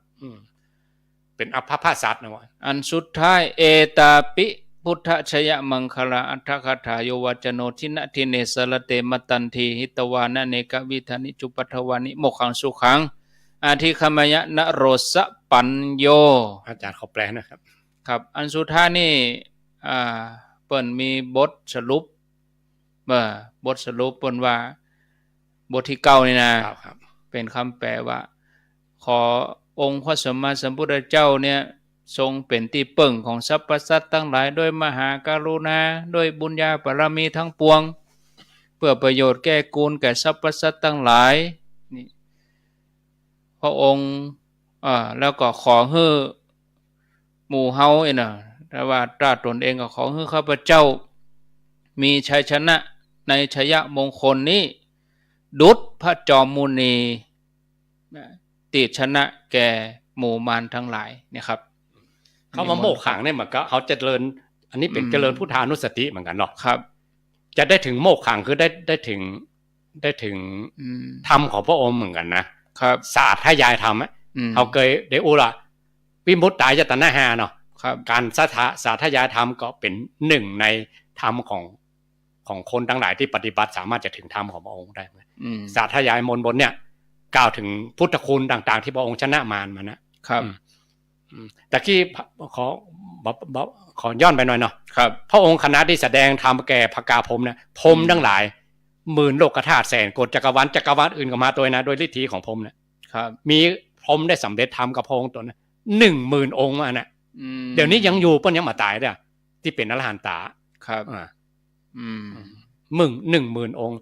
เป็นอภพาสัตว์นะวะ อันสุดท้ายเอตาปิพุทธชยมังคลาอัฏฐคถาโยวัจโนทินะทิเนสรเตมตันทีหิตวานะเนกวิธานิจุปัทวานิโมกขังสุขังอาทิคมยะนโรสปัญโย อาจารย์เขาแปลนะครับ ครับอันสุดท้ายนี่เปิ้นมีบทสรุปบทสรุปเปิ้นว่าบทที่9นี่นะครับ เป็นคำแปลว่า ขอองค์พระสัมมาสัมพุทธเจ้าเนี่ยทรงเป็นที่ปึ้งของสรรพสัตว์ทั้งหลายด้วยมหากรุณาด้วยบุญญาบารมีทั้งปวง เพื่อประโยชน์แก้กูลแก่สรรพสัตว์ทั้งหลายนี่พระองค์แล้วก็ขอให้หมู่เฮาแต่ว่าตราตนเองก็ขอให้ข้าพเจ้ามีชัยชนะในชัยมงคลนี้ดุจพระจอมมุนีติชนะแก่หมู่มารทั้งหลายนะครับเขามาโมกขังเนี่ยเหมือนก็เขาจะเจริญอันนี้เป็นเจริญพุทธานุสติเหมือนกันเนาะ ครับ จะได้ถึงโมกขังคือได้ถึงธรรมของพระองค์เหมือนกันนะครับศาสตร์ทายายธรรมเขาเคยได้อุละวิมุตตายตนะหาเนาะ ครับ การศาสตร์ทายายธรรมก็เป็นหนึ่งในธรรมของคนทั้งหลายที่ปฏิบัติสามารถจะถึงธรรมของพระองค์ได้ศาสตร์ทายายมนต์บนเนี่ยกล่าวถึงพุทธคุณต่างๆที่พระองค์ชนะมารมานะครับแต่ที่ขอย้อนไปหน่อยเนาะ ครับ พระองค์คณะที่แสดงธรรมแก่พระกาพรหมเนี่ยพรหมทั้งหลายหมื่นโลกธาตุแสนโกฏจักรวาลอื่นก็มาตัวนะโดยฤทธิ์ของพรหมเนี่ย ครับ มีพรหมได้สำเร็จธรรมกับพระองค์ตัวนั้น 10,000 องค์มานะเดี๋ยวนี้ยังอยู่เปิ้นยังมาตายเด้อที่เป็นอรหันตา ครับ10,000 องค์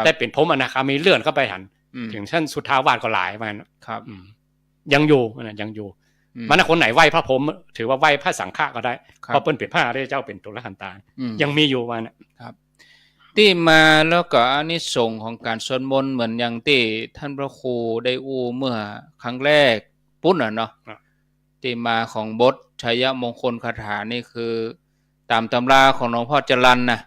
ได้เป็นพรหมอนาคามีเลื่อนเข้าไปหันถึงชั้นสุทธาวาสก็หลายมันครับยังอยู่นะยังอยู่มันคนไหนไหว้พระพรหมถือว่าไหว้พระสังฆะก็ได้เพราะเปิ้นเป็นพระอริยเจ้าเป็นตัวอรหันตายังมีอยู่มันครับที่มาแล้วก็อานิสงส์ของการสวดมนต์เหมือนอย่างที่ท่านพระครูได้อู้เมื่อครั้งแรกปุ้นเนาะที่มาของบทชัยมงคลคาถานี่คือตามตำราของหลวงพ่อจรัญนะ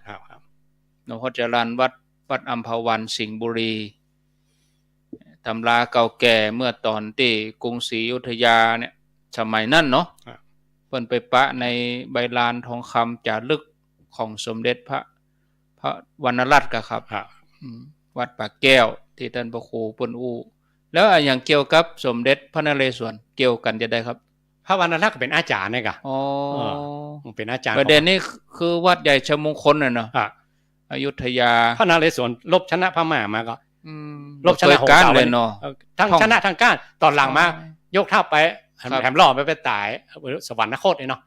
หลวงพ่อจรัญวัดอัมพวันสิงห์บุรีตำราเก่าแก่เมื่อตอนที่กรุงศรีอยุธยาเนี่ยสมัยนั้นเนาะเพิ่นไปปะในใบลานทองคำจารึกของสมเด็จพระวรรณรัตน์ครับวัดปากแก้วที่ท่านพระครูเปิ้นอู้แล้วอย่างเกี่ยวกับสมเด็จพระนเรศวรเกี่ยวกันจะได้ครับพระวรรณรัตน์ก็เป็นอาจารย์นี่ก็เป็นอาจารย์ประเด็นนี้คือวัดใหญ่ชมงคลน่ะเนาะอยุธยาพระนเรศวรลบชนะพม่ามาก็ลบชนะการเลยเนาะทั้งชนะทั้งการตอนหลังมายกทัพไปแถมล่อไปตายสวรรคตเนาะ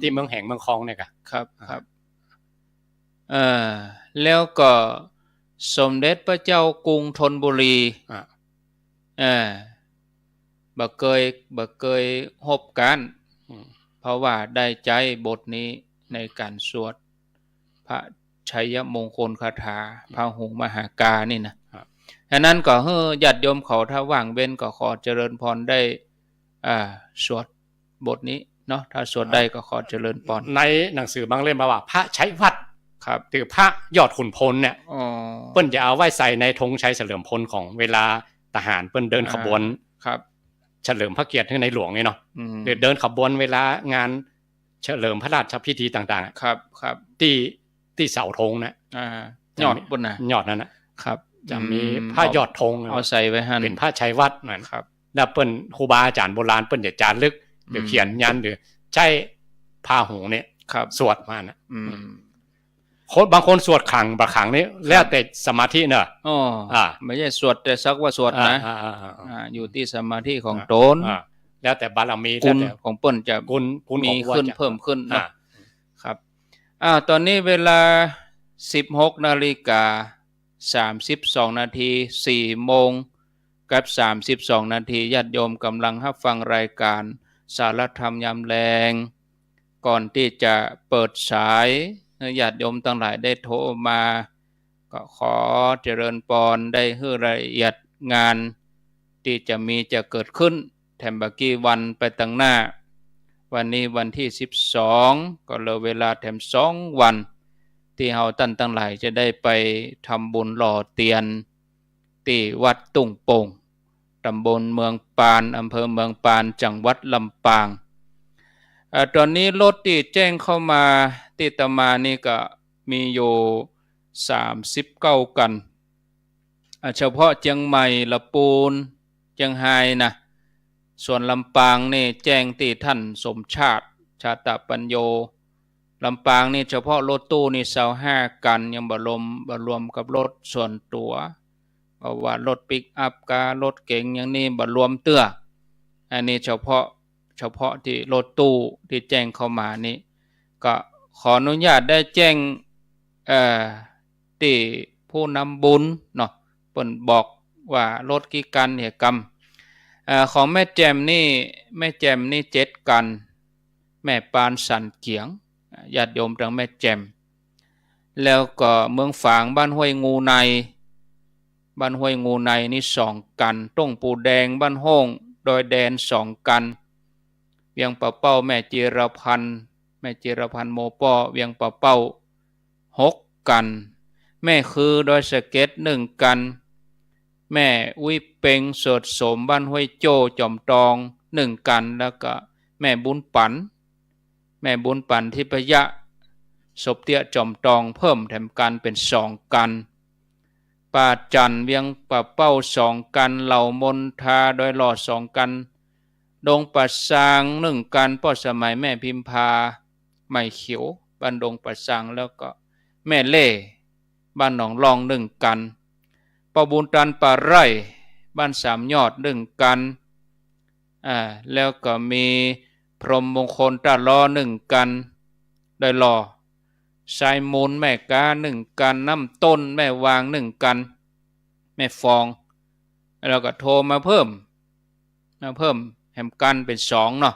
ที่เมืองแห่งเมืองคลองเนี่ยครับแล้วก็สมเด็จพระเจ้ากรุงธนบุรีบ่เคยพบกันเพราะว่าได้ใจบทนี้ในการสวดพระชัยมงคลคาถาพระหุงมหากานี่นะฉะนั้นก็ให้ญาติโยมเขาถ้าว่างเว้นก็ขอเจริญพรได้สวดบทนี้เนาะถ้าสวดได้ก็ขอเจริญพรในหนังสือบางเล่มบอกว่าพระชัยวัดครับถือพระยอดขุนพลเนี่ยเปิ้นจะเอาไว้ใส่ในธงชัยเฉลิมพลของเวลาทหารเปิ้นเดินขบวนครับเฉลิมพระเกียรติให้ในหลวงนี่เนาะเดินขบวนเวลางานเฉลิมพระราชพิธีต่างๆครับที่เสาธงนะยอดบนน่ะยอดนั้นนะครับจะมีพระยอดธงเอาใส่ไว้หั่นเป็นพระชัยวัดนั่นครับแล้วเปิ้นครูบาอาจารย์โบราณเปิ้นจะจารึกหรือเขียนยันหรือใช้พาหุงเนี่ยสวดมานะคนบางคนสวดขังบางขังนี่แล้วแต่สมาธิเนอะไม่ใช่สวดแต่สักว่าสวดนะอยู่ที่สมาธิของตนแล้วแต่บารมีแล้วแต่ของเปิ้นจะมีขึ้นเพิ่มขึ้นนะครับตอนนี้เวลา 16:32 นาที4 โมงกับ32 นาทีญาติโยมกำลังรับฟังรายการสารธรรมยามแลงก่อนที่จะเปิดสาย ญาติโยมทั้งหลายได้โทรมาก็ขอเจริญพรได้ให้รายละเอียดงานที่จะเกิดขึ้นแถมบักกี้วันไปตั้งหน้าวันนี้วันที่12ก็เหลือเวลาแถม2วันที่เฮาท่านทั้งหลายจะได้ไปทำบุญหล่อเตียนที่วัดตุ่งโป่งตำบลเมืองปานอำเภอเมืองปานจังหวัดลำปางตอนนี้รถที่แจ้งเข้ามาที่ตมานี่ก็มีอยู่39กันเฉพาะเชียงใหม่ละปูนเชียงไฮ้นะส่วนลำปางนี่แจ้งที่ท่านสมชาติชาตปัญโยลำปางนี่เฉพาะรถตู้นี่25กันยังบ่รวมกับรถส่วนตัวเพราะว่ารถปิกอัพการถเก๋งอย่างนี้บ่รวมเตื้ออันนี้เฉพาะที่รถตู้ที่แจ้งเข้ามานี้ก็ขออนุญาตได้แจ้งที่ผู้นำบุญเนาะเพิ่นบอกว่ารถกี่กันเหตุกรรมของแม่แจ่มนี่7กันแม่ปานสันเกียงญาติโยมทางแม่แจ่มแล้วก็เมืองฝางบ้านห้วยงูในนี่2กันต้งปูแดงบ้านห้องดอยแดน2กันเวียงป่าเป้าแม่จิรพันธ์โมป้อเวียงป่าเป้า6กันแม่คือดอยสะเก็ด1กันแม่อุ้ยเป่งเสดสมบ้านห้วยโจจอมตอง1กันแล้วก็แม่บุญปันทิพยะศพเตี้ยจอมตองเพิ่มแถมกันเป็น2กันป่าจันเวียงป่าเป้า2กันเหล่ามนทาดอยหลอด2กันดงปัดซาง1กันป้อสมัยแม่พิมพาไม่เขียวบ้านดงปัดซางแล้วก็แม่เล่บ้านหนองรอง1กันปอบุญตันป่าไร่บ้าน3ยอด1กันแล้วก็มีพรหมมงคลตาล้อ1กันดอยหล่อสายมูลแม่กา1กันน้ำต้นแม่วาง1กันแม่ฟองแล้วก็โทรมาเพิ่มแหมกันเป็น2เนาะ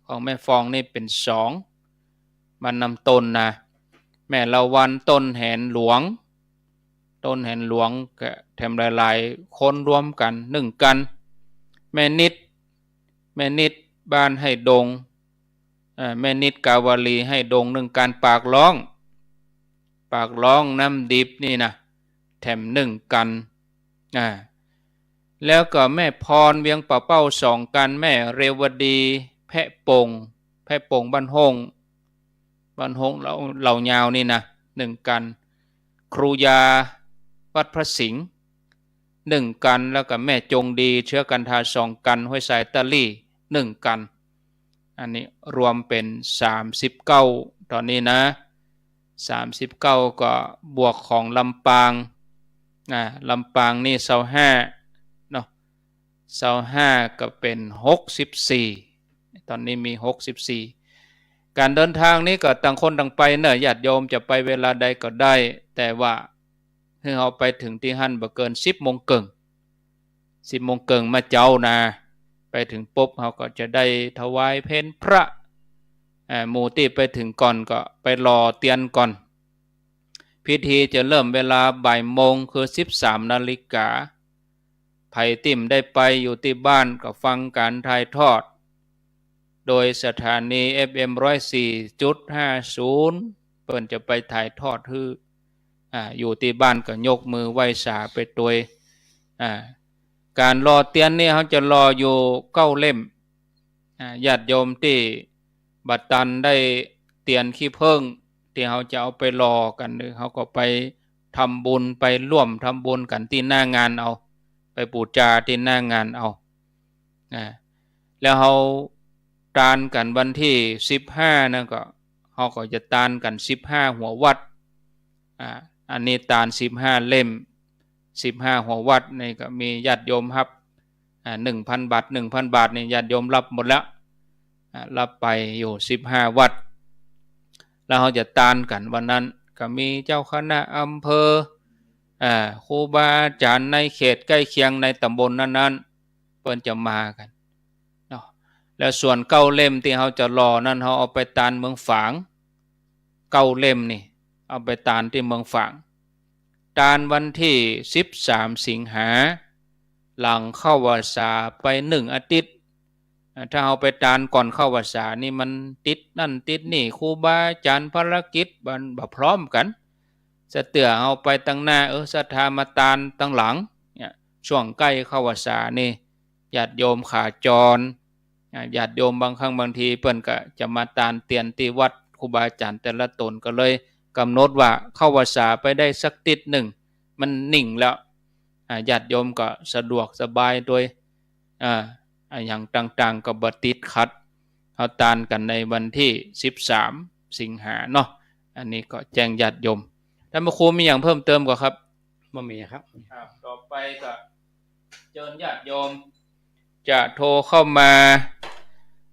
ของแม่ฟองนี่เป็น2มันนำต้นนะแม่ละวันต้นแหนหลวงก็แถมหลายๆคนรวมกัน1กันแม่นิดบ้านให้ดงแม่นิดกาวลีให้ดง1กันปากร้องน้ำดิบนี่นะแถม1กันแล้วก็แม่พรเวียงป่าเป้า2กันแม่เรวดีแพะปงบ้านห้องเหล่ายาวนี่นะ1กันครูยาวัดพระสิงห์1กันแล้วก็แม่จงดีเชื้อกันทา2กันห้วยสายตะลี่1กันอันนี้รวมเป็น39ตอนนี้นะ39ก็บวกของลำปางลำปางนี่25เนาะ25ก็เป็น64ตอนนี้มี64การเดินทางนี้ก็ต่างคนต่างไปเนอะญาติโยมจะไปเวลาใดก็ได้แต่ว่าให้เราไปถึงที่หั่นบ่เกิน10 โมงครึ่งมาเจ้านะไปถึงปุ๊บเราก็จะได้ถวายเพลพระหมู่ที่ไปถึงก่อนก็ไปรอเตียนก่อนพิธีจะเริ่มเวลาบ่ายโมงคือ13 นาฬิกาไผ่ติ่มได้ไปอยู่ที่บ้านก็ฟังการถ่ายทอดโดยสถานี FM 104.50 เปิ้นจะไปถ่ายทอดคืออยู่ที่บ้านก็ยกมือไหว้สาไปตัวยการรอเตียนนี่เขาจะรออยู่9 เล่มญาติโยมที่บัดตันได้เตียนขี้เพิ่งที่เขาจะเอาไปรอกันเขาก็ไปทำบุญไปร่วมทำบุญกันที่หน้างานเอาไปบูชาที่หน้างานเอาแล้วเขาตานกันวันที่15นั่นก็เขาก็จะตานกัน15 หัววัดอันนี้ตาน15 เล่ม15 หัววัดนี่ก็มีญาติโยมรับ1,000 บาทนี่ญาติโยมรับหมดแล้วรับไปอยู่15 วัดแล้วเขาจะตานกันวันนั้นก็มีเจ้าคณะอำเภอครูบาอาจารย์ในเขตใกล้เคียงในตำบลนั้นๆเพิ่นจะมากันเนาะแล้วส่วน9 เล่มที่เขาจะรอนั้นเขาเอาไปตานเมืองฝาง 9 เล่มนี่เอาไปตานที่เมืองฝางตานวันที่13 สิงหาหลังเข้าพรรษาไป1 อาทิตย์ถ้าเอาไปตานก่อนเข้าพรรษานี่มันติดนั่นติดนี่ครูบาอาจารย์ภารกิจมันบ่พร้อมกันสะเตือเอาไปตั้งหน้าศรัทธามาตานตั้งหลังเนี่ยช่วงใกล้เข้าพรรษานี่ญาติโยมขาจรญาติโยมบางครั้งบางทีเปิ้นก็จะมาตานเตียนที่วัดครูบาอาจารย์แต่ละตนก็เลยกำหนดว่าเข้าพรรษาไปได้สักติดหนึ่งมันนิ่งแล้วญาติโยมก็สะดวกสบายโดยอย่างต่างๆก็บ่ติดขัดเอาตานกันในวันที่13 สิงหาเนาะอันนี้ก็แจ้งญาติโยมท่านพระครูมีอย่างเพิ่มเติมกว่าครับบ่มีครับต่อไปก็เชิญญาติโยมจะโทรเข้ามา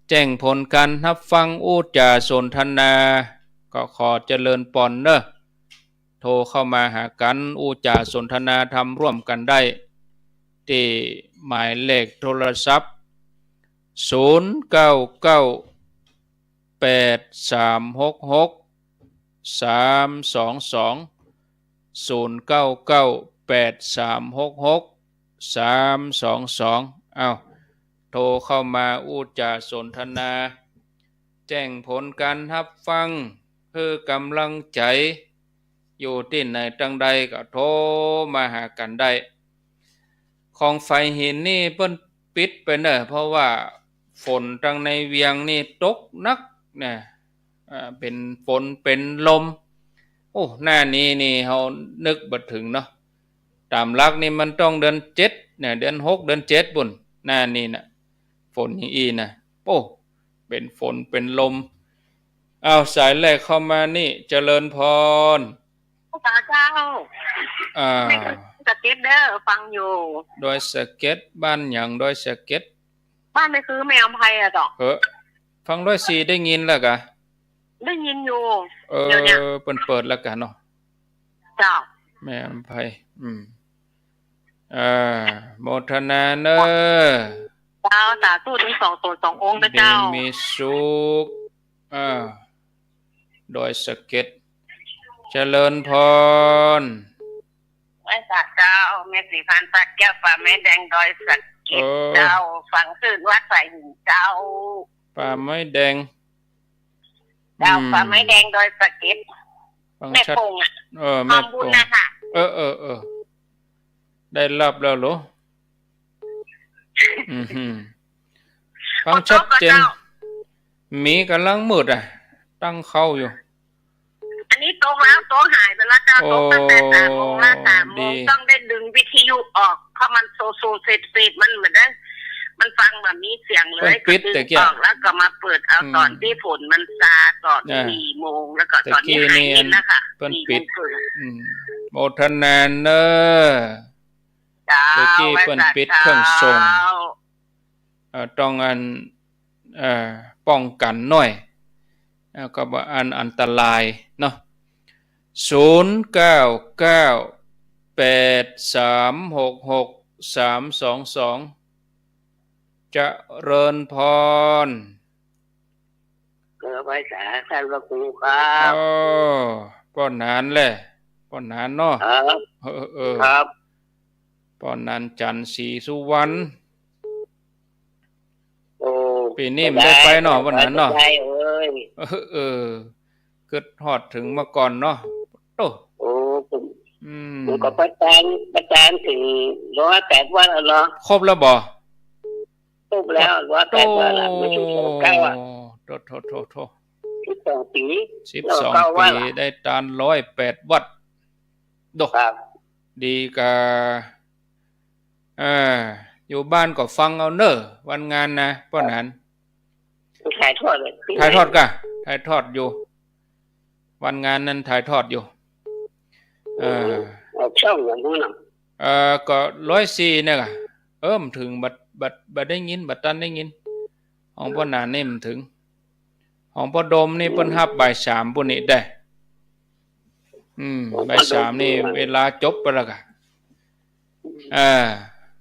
แจ้งผลการรับฟังอุจจาสนทนาก็ขอเจริญปอนเนอะโทรเข้ามาหากันอุจจาสนทนาทำร่วมกันได้ที่หมายเลขโทรศัพท์0998366322อ้าวโทรเข้ามาอุจจาสนทนาแจ้งผลการรับฟังเพื่อกำลังใจอยู่ที่ไหนตั้งใดก็โทรมาหากันได้ของไฟหินนี่เปิ้นปิดไปเนอะเพราะว่าฝนตั้งในเวียงนี่ตกหนักเนี่ยเป็นฝนเป็นลมโอ้หน้านี้นี่เฮานึกบ่ถึงเนาะตามหลักนี่มันต้องเดือน7เนี่ยเดือน6เดือน7บุ่นหน้านี้น่ะฝนอีน่ะโอ้เป็นฝนเป็นลมเอาสายแรกเข้ามานี่เจริญพรพระเจ้าสเก็ตเด้อฟังอยู่โดยสเก็ตบ้านหยังโดยสเก็ตบ้านไม่คือแมวไพอ่ะต่อฟังด้วยสีได้ยินแล้วกะได้ยินอยู่เดี๋ยวนี้เปิดแล้วกันเนาะเจ้าแม่ไพโมทนาเนอเจ้าสาธุถึง2 ตน 2 องค์นะเจ้ามีสุขโดยสเก็ตเจริญพรไว้สักเจ้าแม่สีพันสักแก้วป่าไม้แดงโดยสเก็ตเจ้าฝังซื่นวัดใส่หินเจ้าป่าไม้แดงเจ้าป่าไม้แดงโดยสเก็ตแม่ปงแม่ปงนะคะได้รับแล้วเหรอฟังชัดเจนมีกำลังมืดตั้งเข้าอยู่อันนี้ตรงแล้วโต๊ะหายไปแล้วเจ้าโต๊ะตั้งแต่3 โมงแล้ว3 โมงต้องได้ดึงวิทยุออกเพราะมันโซเซตมันเหมือนได้มันฟังแบบมีเสียงเลยก็ดึงออกแล้วก็มาเปิดเอาตอนที่ฝนมันซาตอน4 โมงแล้วก็ตอนนี้หายนะคะเพิ่นปิดโมทนาเนอเมื่อกี้เพิ่นปิดเครื่องส่งต้องป้องกันหน่อยก็บ่อันตรายเนาะ0998366322เจริญพรภาษาท่านพระครูครับป้อนนานแหละป้อนนานเนาะครับป้อนนานจันทร์ศรีสุวรรณปีนี้ไม่ได้ไปเนาะวันนั้นเนาะเกิดฮอดถึงมาก่อนเนาะผมก็ประจานถึง108 วันแล้วเนาะครบแล้วบ่ครบแล้ว108 วันแล้วไม่ถึง9โท12 ปี12 ปีได้ตาน108 วัดครับดีกะอยู่บ้านก็ฟังเอาเนอะวันงานนะป้อนนั้นถ่ายทอดเลยถ่ายทอดกะถ่ายทอดอยู่วันงานนั้นถ่ายทอดอยู่ช่องอย่างนู้นก็104เนี่ยกะมถึงบัดได้ยินบัดตันได้ยินของป้อนนั้นนี่มันถึงของป้อดมนี่เพิ่นรับบ่าย 3พุ่นนี่ได้บ่าย 3นี่เวลาจบไปแล้วกะ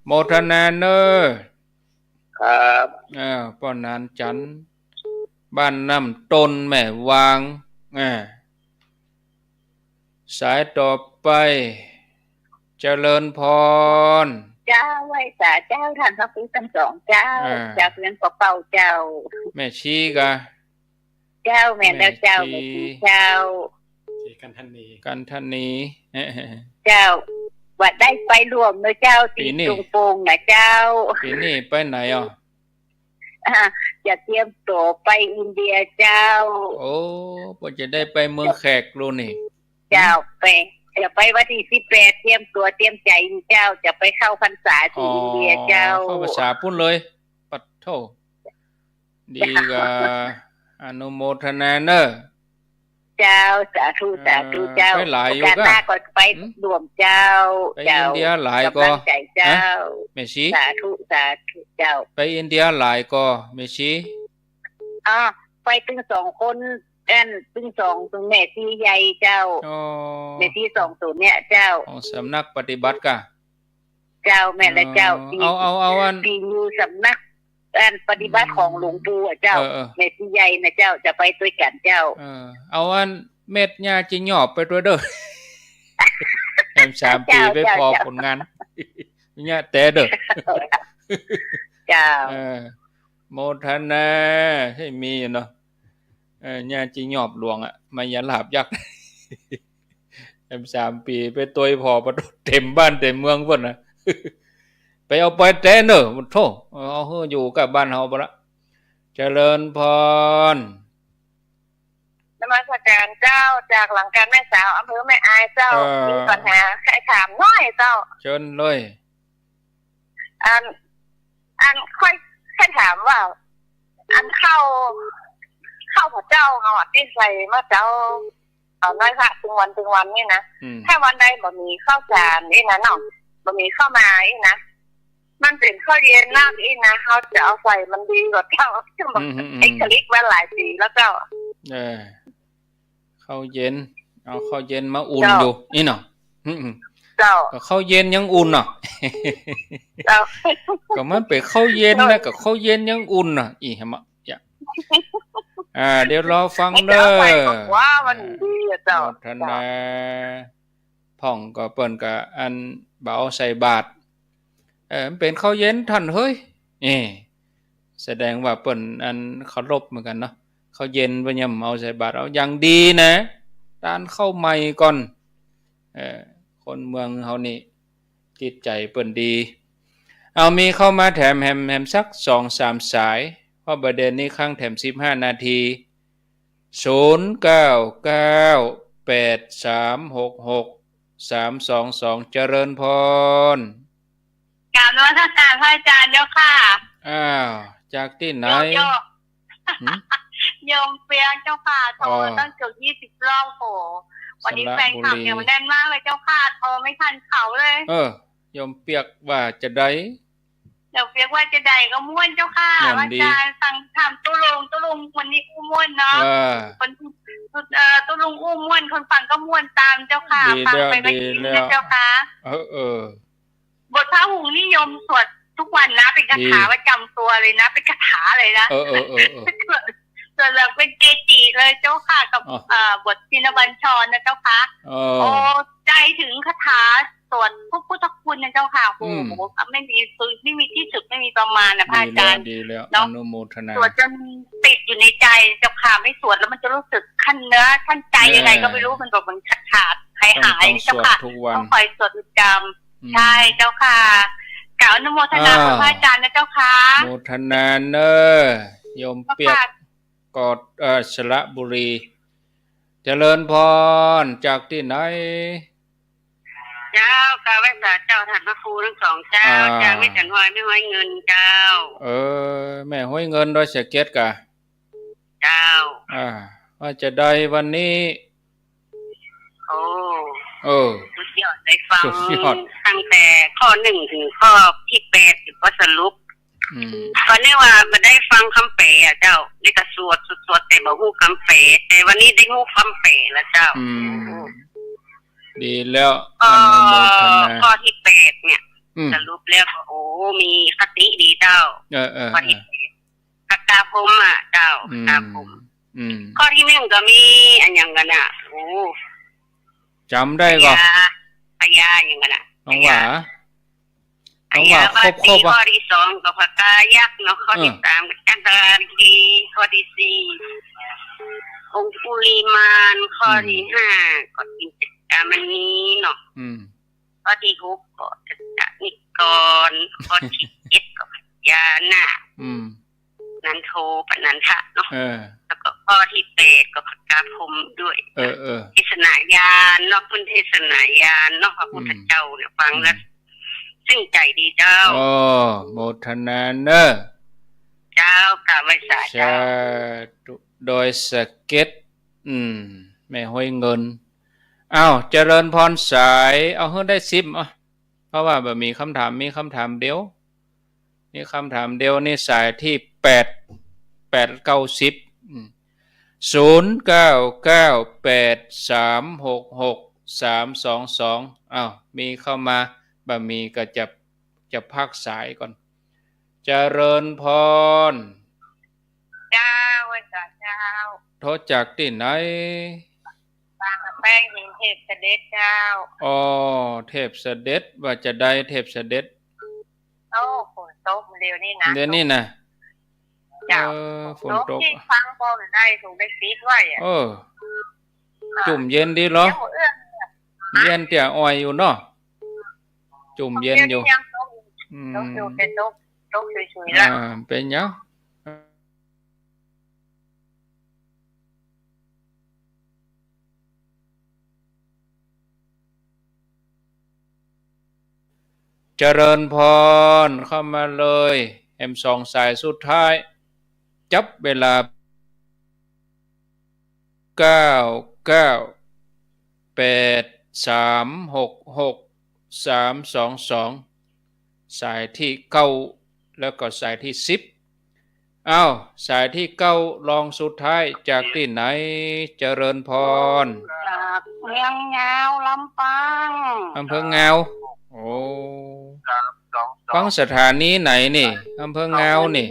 โมทนาเนอครับป้อนนานจันบ้านน้ำต้นแม่วาง สายต่อไปเจริญพรเจ้าไหว้สาเจ้าท่านพระครูทั้งสองเจ้าจากเพื่อนเป่าเจ้าแม่ชีกะเจ้าแม่แล้วเจ้าแม่ชีเจ้ากันทันนีเจ้าว่าได้ไปรวมเนอะเจ้าตีจุงโปงนะเจ้าปีนี้ไปไหนอ่ะจะเตรียมตัวไปอินเดียเจ้าโอ้ก็จะได้ไปเมืองแขกรู้นี่เจ้าไปจะไปวันที่18เตรียมตัวเตรียมใจเจ้าจะไปเข้าพรรษาที่อินเดียเจ้าเข้าพรรษาพุ่นเลยปัดโธดีกะอนุโมทนาเนอะเจ้าสาธุเจ้าไปหลายอยู่ก็ไปรวมเจ้าไปอินเดียหลายก็เจ้าแม่ชีสาธุเจ้าไปอินเดียหลายก็แม่ชีไปถึง2คนตึง2ตรงแม่ที่ใหญ่เจ้าแม่ที่2ตัวเนี่ยเจ้าสำนักปฏิบัติกะเจ้าแม่และเจ้าเอาอันที่อยู่สำนักปฏิบัติของหลวงปู่เจ้าแม่ที่ใหญ่นะเจ้าจะไปด้วยกันเจ้าเอาอันเม็ดหญ้าจิหยอบไปด้วยเด้อแอม3 ปีไปพอผลงานเนี่ยแต่เด้อเจ้าโมทนาให้มีเนาะหญ้าจิหยอบหลวงอ่ะมายาลาบยักษ์แอม3 ปีไปตัวพอประเต็มบ้านเต็มเมืองพุ่นน่ะไปเอาไปแต่เด้อมันโธ่เอาอยู่กับบ้านเฮาบ่ละเจริญพรนมัสการเจ้าจากหลังการแม่สาวอำเภอแม่อายเจ้ามีปัญหาใครถามน้อยเจ้าเชิญเลย ค่อยถามว่าเข้าพระเจ้าเฮาที่ใส่มาเจ้าน้อยพระถึงวันนี่นะถ้าวันใดบ่มีข้าวสารนี่นะเนาะบ่มีเข้ามาอีนะมันเป็นข้าวเย็นน้ำอีนะเฮาจะเอาใส่มันดีกว่าเจ้าไอ้คลิกมาหลายปีแล้วเจ้าข้าวเย็นเอาข้าวเย็นมาอุ่นอยู่นี่เนาะเจ้าก็ข้าวเย็นยังอุ่นเนาะเจ้าก็มันเป็นข้าวเย็นแล้วก็ข้าวเย็นยังอุ่นน่ะอีหมะเดี๋ยวรอฟังเด้อว่ามันดีเจ้าธนาพ่องก็เปิ้นก็อันเบาใส่บาตรมันเป็นข้าวเย็นท่านเฮ้ยแสดงว่าเปิ้นอันเคารพเหมือนกันเนาะข้าวเย็นบ่ยำเอาใส่บาตรเอาอย่างดีนะตานข้าวใหม่ก่อนคนเมืองเฮานี่จิตใจเปิ้นดีเอามีเข้ามาแถมแฮมสัก 2-3 สายเพราะประเด็นนี้ครั้งแถม15 นาที0998366322เจริญพรกราบนมัสการพระอาจารย์เจ้าค่ะจากที่ไหนโยมเปียกเจ้าค่ะโทรตั้งเกือบ20 รอบโหวันนี้แฟนคลับเนี่ยมันแน่นมากเลยเจ้าค่ะโทรไม่ทันเขาเลยโยมเปียกว่าจะได้เดี๋ยวเปียกว่าจะได้ก็ม่วนเจ้าค่ะอาจารย์สั่งถามตุ้ลุงวันนี้อู้ม่วนเนาะคนตุ้ลุงอู้ม่วนคนฟังก็ม่วนตามเจ้าค่ะฟังไปไม่กินนะเจ้าค่ะบทพระหุงนิยมสวดทุกวันนะเป็นคาถาประจำตัวเลยนะเป็นคาถาเลยนะส่วนเราเป็นเกจิเลยเจ้าค่ะกับบทชินบัญชรนะเจ้าค่ะโอ้ใจถึงคาถาสวดพระพุทธคุณนะเจ้าค่ะโอ้โหไม่มีที่สุดไม่มีประมาณนะพระอาจารย์เนาะสวดจนติดอยู่ในใจเจ้าค่ะไม่สวดแล้วมันจะรู้สึกขั้นเนื้อขั้นใจยังไงก็ไม่รู้มันแบบมันขาดหายเจ้าค่ะต้องคอยสวดประจำใช่เจ้าค่ะกล่าวอนุโมทนาพระอาจารย์นะเจ้าค่ะโมทนาเนอโยมเปียกกอดสระบุรีเจริญพรจากที่ไหนเจ้ากาไว้สาเจ้าท่านพระครูทั้งสองเจ้าเจ้าไม่จันห้อยไม่ห้อยเงินเจ้าแม่ห้อยเงินโดยเสียเกียรติกะเจ้าว่าจะได้วันนี้สุดยอดได้ฟังตั้งแต่ข้อ1ถึงข้อที่8ถึงข้อสรุปก็เนี่ยว่ามาได้ฟังคำแปลเจ้านี่ก็สวดแต่บ่ฮู้คำแปลแต่วันนี้ได้ฮู้คำแปลแล้วเจ้าดีแล้วอนุโมทนาข้อที่8เนี่ยสรุปแล้วโอ้มีคติดีเจ้าข้อที่8กาพรมเจ้ากาพรมข้อที่1ก็มีอันอย่างกันโอ้จ จำได้ก็พญาอย่างนั้นน้องหว่าพญาบ้านดีข้อที่สองก็พกายักษ์เนาะข้อที่สามจันทราดีข้อที่สี่องคุลีมานข้อที่ห้าก็กินจักรมันนี้เนาะข้อที่หกก็จักรนิกรข้อที่เจ็ดก็พญานาคนันโทปนันทะเนาะแล้วก็ข้อที่แปดก็พกาพรมด้วยเทศนายานเนาะคุณเทศนายานเนาะพระพุทธเจ้าเนี่ยฟังแล้วซึ่งใจดีเจ้าโอ้โมทนาเนอเจ้ากาไว้สาเจ้าโดยสเก็ตไม่ห้อยเงินอ้าวเจริญพรสายเอาเฮือได้ซิมเพราะว่าแบบมีคำถามเดียวนี่คำถามเดียวนี่สายที่890 0998366322อ้าวมีเข้ามาบะมีก็จะพักสายก่อนเจริญพรเจ้าเจ้าโทรจากที่ไหนบางแป้งหินเทพเสด็จเจ้าอ๋อเทพเสด็จว่าจะได้เทพเสด็จโอ้ฝนตกเดี๋ยวนี้นะเจ้าฝนตกที่ฟังพอได้ถูกได้ฟีดไว้จุ่มเย็นดีเหรอเย็นเตี่ยอ้อยอยู่เนาะจุ่มเย็นอยู่ตกอยู่เป็นตกสวยๆแล้วเป็นยังเจริญพรเข้ามาเลยM2 สายสุดท้ายจับเวลา998366322สายที่9แล้วก็สายที่10อ้าวสายที่9ลองสุดท้ายจากที่ไหนเจริญพรจากเมืองงาวลำปางอำเภองาวโอ้ฟังสถานีไหนนี่อำเภองาวนี่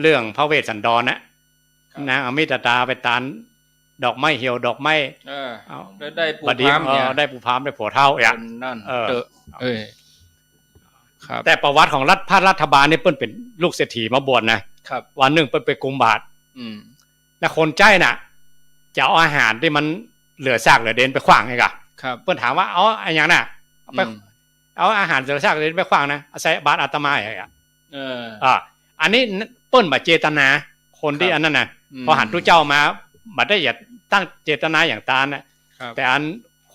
เรื่องพระเวสสันดรนะนางอมิตตาไปตานดอกไม้เหี่ยวดอกไม้แล้วได้ปูพามเนี่ยได้ปูพามได้ผัวเท่าอย่างนั่นครับแต่ประวัติของรัฐบาลนี่เปิ้นเป็นลูกเศรษฐีมาบวชนะครับวันหนึ่งเปิ้นไปกุมบาตรแล้วคนใจน่ะจะเอาอาหารที่มันเหลือซากเหลือเด่นไปขว้างไงกะเปิ้นถามว่าเอาอะไรอย่างน่ะไปเอาอาหารเหลือซากเหลือเด่นไปขว้างนะใส่บาตรอาตมาอย่างเงี้ยอันนี้เปิ้นบ่เจตนาคนที่อันนั้นน่ะพอหันทุเจ้ามาบ่ได้อย่าตั้งเจตนาอย่างตานะแต่อัน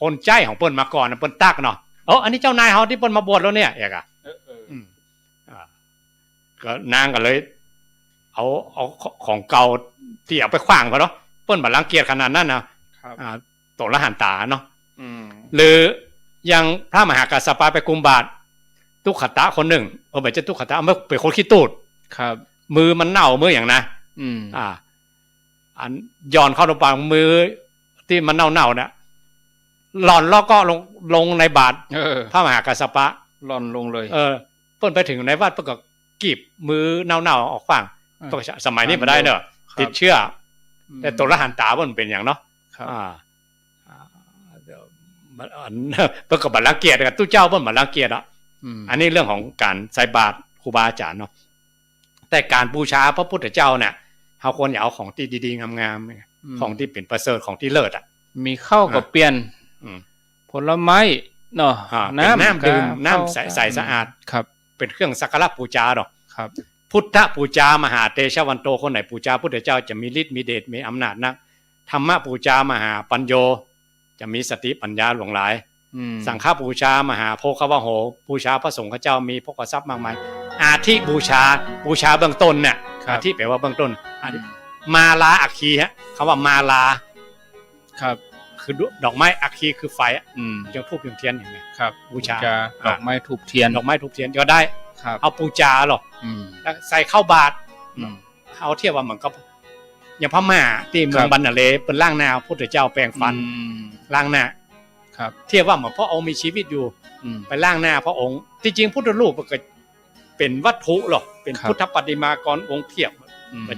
คนใจของเปิ้นมาก่อนเปิ้นตักเนาะอันนี้เจ้านายเฮาที่เปิ้นมาบวชแล้วเนี่ยอย่างอ่ะก็นางก็เลยเอาของเก่าที่เอาไปขว้างเขาเนาะเปิ้นบ่รังเกียจขนาดนั้นนะตกละหันตาเนาะหรือยังพระมหากัสสปะไปกุมบาตรทุกขตะคนหนึ่งไม่ใช่ทุกขตะไม่เป็นคนขี้ตูดครับมือมันเน่ามืออย่างนะอันย้อนเข้าตรงปากมือที่มันเน่าๆเนี่ยหล่อนแล้วก็ลงในบาตรพระมหากัสสปะหล่อนลงเลยเปิ้นไปถึงในวัดเปิ้นก็กีบมือเน่าๆออกฟังสมัยนี้มาได้เนอะติดเชื้อแต่ตัวละหันตาเปิ้นเป็นอย่างเนาะเปิ้นก็บ่รังเกียจกับตู้เจ้าเปิ้นบ่รังเกียจอันนี้เรื่องของการใส่บาตรครูบาอาจารย์เนาะแต่การบูชาพระพุทธเจ้าเนี่ยเฮาควรอย่าเอาของที่ดีๆงามๆของที่เป็นประเสริฐของที่เลิศมีข้าวกับเปลี่ยนผลไม้เนาะน้ำดื่มน้ำใสสะอาดครับเป็นเครื่องสักการะบูชาดอกครับพุทธบูชามหาเตชะวันโตคนไหนบูชาพุทธเจ้าจะมีฤทธิ์มีเดชมีอำนาจนักธรรมบูชามหาปัญโยจะมีสติปัญญาหลวงหลายสังฆบูชามหาโภควโหบูชาพระสงฆ์เจ้ามีพกทรัพย์มากมายอาทิบูชาเบื้องต้นเนี่ยอาทิแปลว่าเบื้องต้นมาลาอัคคีฮะคำว่ามาลาครับคือดอกไม้อัคคีคือไฟยังทูบยังเทียนอย่างไงครับบูชาดอกไม้ทูบเทียนก็ได้เอาบูชาหรอแล้วใส่เข้าบาตรเอาเทียบว่าเหมือนกับอย่างพม่าที่เมืองบันนาเลเป็นล่างหน้าพุทธเจ้าแปลงฟันล่างหน้าครับเทียบว่าเหมือนพระองค์มีชีวิตอยู่ไปล่างหน้าพระองค์จริงๆพุทธรูปก็เป็นวัตถุหรอกเป็นพุทธปฏิมากรองค์เทียบไม่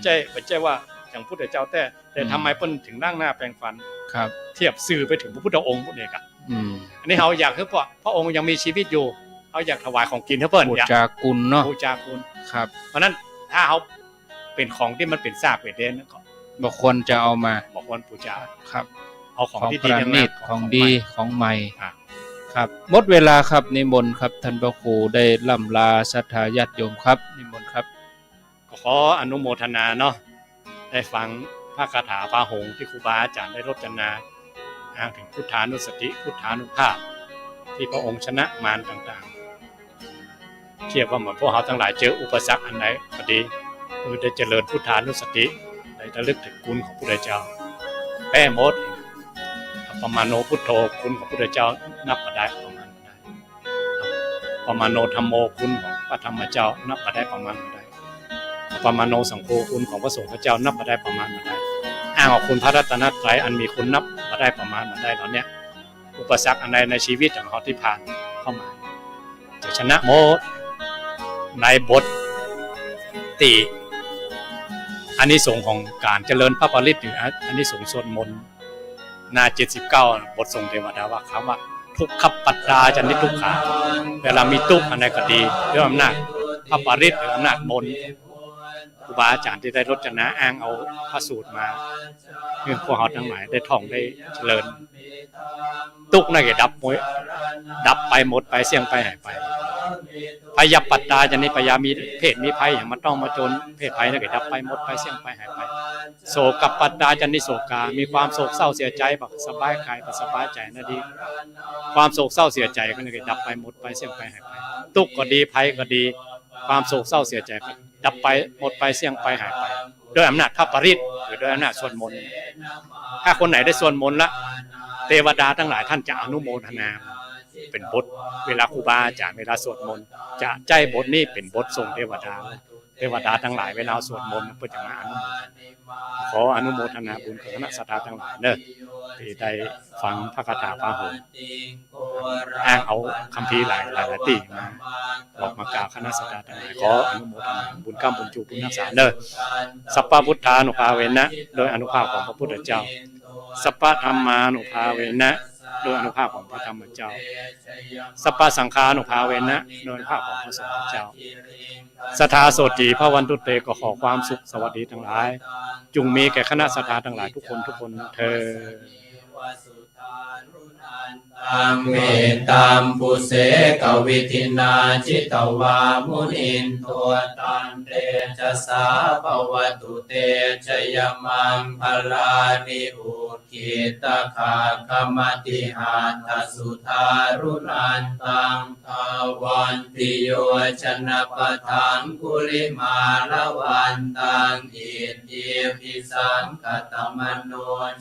ใช่ว่าอย่างพุทธเจ้าแต่ทำไมเพิ่นถึงล่างหน้าแปลงฟันครับเทียบสื่อไปถึงพระพุทธองค์พวกนี้กันอันนี้เขาอยากให้พระองค์ยังมีชีวิตอยู่เขาอยากถวายของกินให้เพิ่นบูชาคุณเนาะบูชาคุณครับเพราะนั้นถ้าเขาเป็นของที่มันเป็นซากเป็นเด่นก็บ่ควรจะเอามาบ่ควรบูชาครับเอาของที่ดีของดีของใหม่ครับหมดเวลาครับนิมนต์ครับท่านพระครูได้ล่ำลาศรัทธาญาติโยมครับนิมนต์ครับขออนุโมทนาเนาะได้ฟังพระคาถาพระหงส์ที่ครูบาอาจารย์ได้รจนาถึงพุทธานุสติพุทธานุภาพที่พระองค์ชนะมารต่างๆเทียบว่าเหมือนพวกเราทั้งหลายเจออุปสรรคอันใดพอดีได้เจริญพุทธานุสติได้ระลึกถึงคุณของพระพุทธเจ้าแป้หมดปมาโนพุทโธคุณของพระพุทธเจ้านับบ่ได้ประมาณบ่ได้ปมาโนธัมโมคุณของพระธรรมเจ้านับบ่ได้ประมาณบ่ได้ปมาโนสังโฆคุณของพระสงฆ์เจ้านับบ่ได้ประมาณบ่ได้อ้างว่าคุณพระรัตนตรัยอันมีคุณนับบ่ได้ประมาณบ่ได้เหล่านี้อุปสรรคอันใดในชีวิตของเราที่ผ่านเข้ามาจะชนะหมดในบทติอานิสงส์ของการเจริญพระปริตรหรืออานิสงส์สวดมนต์หน้า79บททรงเทวดาว่าคำว่าทุกขปัตตาจันติทุกขาเวลามีทุกข์อันใดก็ดีด้วยอำนาจพระปริตรหรืออำนาจมนต์ครูบาอาจารย์ที่ได้รจนาอ้างเอาพระสูตรมาเพื่อพวกเราทั้งหลายได้ท่องได้เจริญทุกข์นั่นก็ดับไปหมดไปเสี่ยงไปหายไปพยาปัตตาจันติพยามีเพศมีภัยอย่างมาต้องมาจนเพศภัยนั่นก็ดับไปหมดไปเสี่ยงไปหายไปโศกปัตตาจันติโศกามีความโศกเศร้าเสียใจบักสบายกายบักสบายใจนั่นดีความโศกเศร้าเสียใจก็นั่นก็ดับไปหมดไปเสี่ยงไปหายไปทุกข์ก็ดีภัยก็ดีความโศกเศร้าเสียใจก็ดับไปหมดไปเสี่ยงไปหายไปด้วยอำนาจพระปริตรหรือด้วยอำนาจสวดมนต์ถ้าคนไหนได้สวดมนต์ละเทวดาทั้งหลายท่านจะอนุโมทนาเป็นบทเวลาครูบาอาจารย์เวลาสวดมนต์จะใจบทนี้เป็นบททรงเทวดาทั้งหลายเวลาสวดมนต์เพื่อจะมาขออนุโมทนาบุญของคณะสัตยาทั้งหลายเด้อ ที่ได้ฟังพระคาถาพระโหรอ้างเอาคัมภีร์หลายตีมาบอกมากล่าวคณะสัตยาทั้งหลายขออนุโมทนาบุญกรรมบุญจูบุญรักษาเด้อสัพพพุทธานุภาเวนะโดยอนุภาพของพระพุทธเจ้าสัพพธรรมานุภาเวนะโดยอนุภาพของพระธรรมเจ้าสัพพสังฆานุภาเวนะโดยอนุภาพของพระสงฆ์เจ้าสถาโสติพระวันตุเตก็ขอความสุขสวัสดีทั้งหลายจงมีแก่คณะสัตยาทั้งหลายทุกคนเธอตังเมตัมปุเสกวิธินาจิตวามุนินตัวตันเตจะสาภวตุเตชยมังพลานิอุคิตคาคมติหาทสุทารุนันตังทาวันติโยชนะปะทังกุลิมาละวันตังอิทิพิสังกตมโน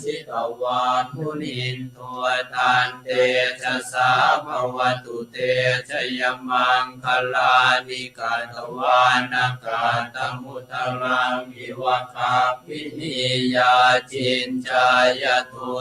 จิตวามุนินตัวตันเตจะสาภวตุเตชยมังคลานิกาตวานากาตมุตรังวิวะคาปินิยาจินจายตัว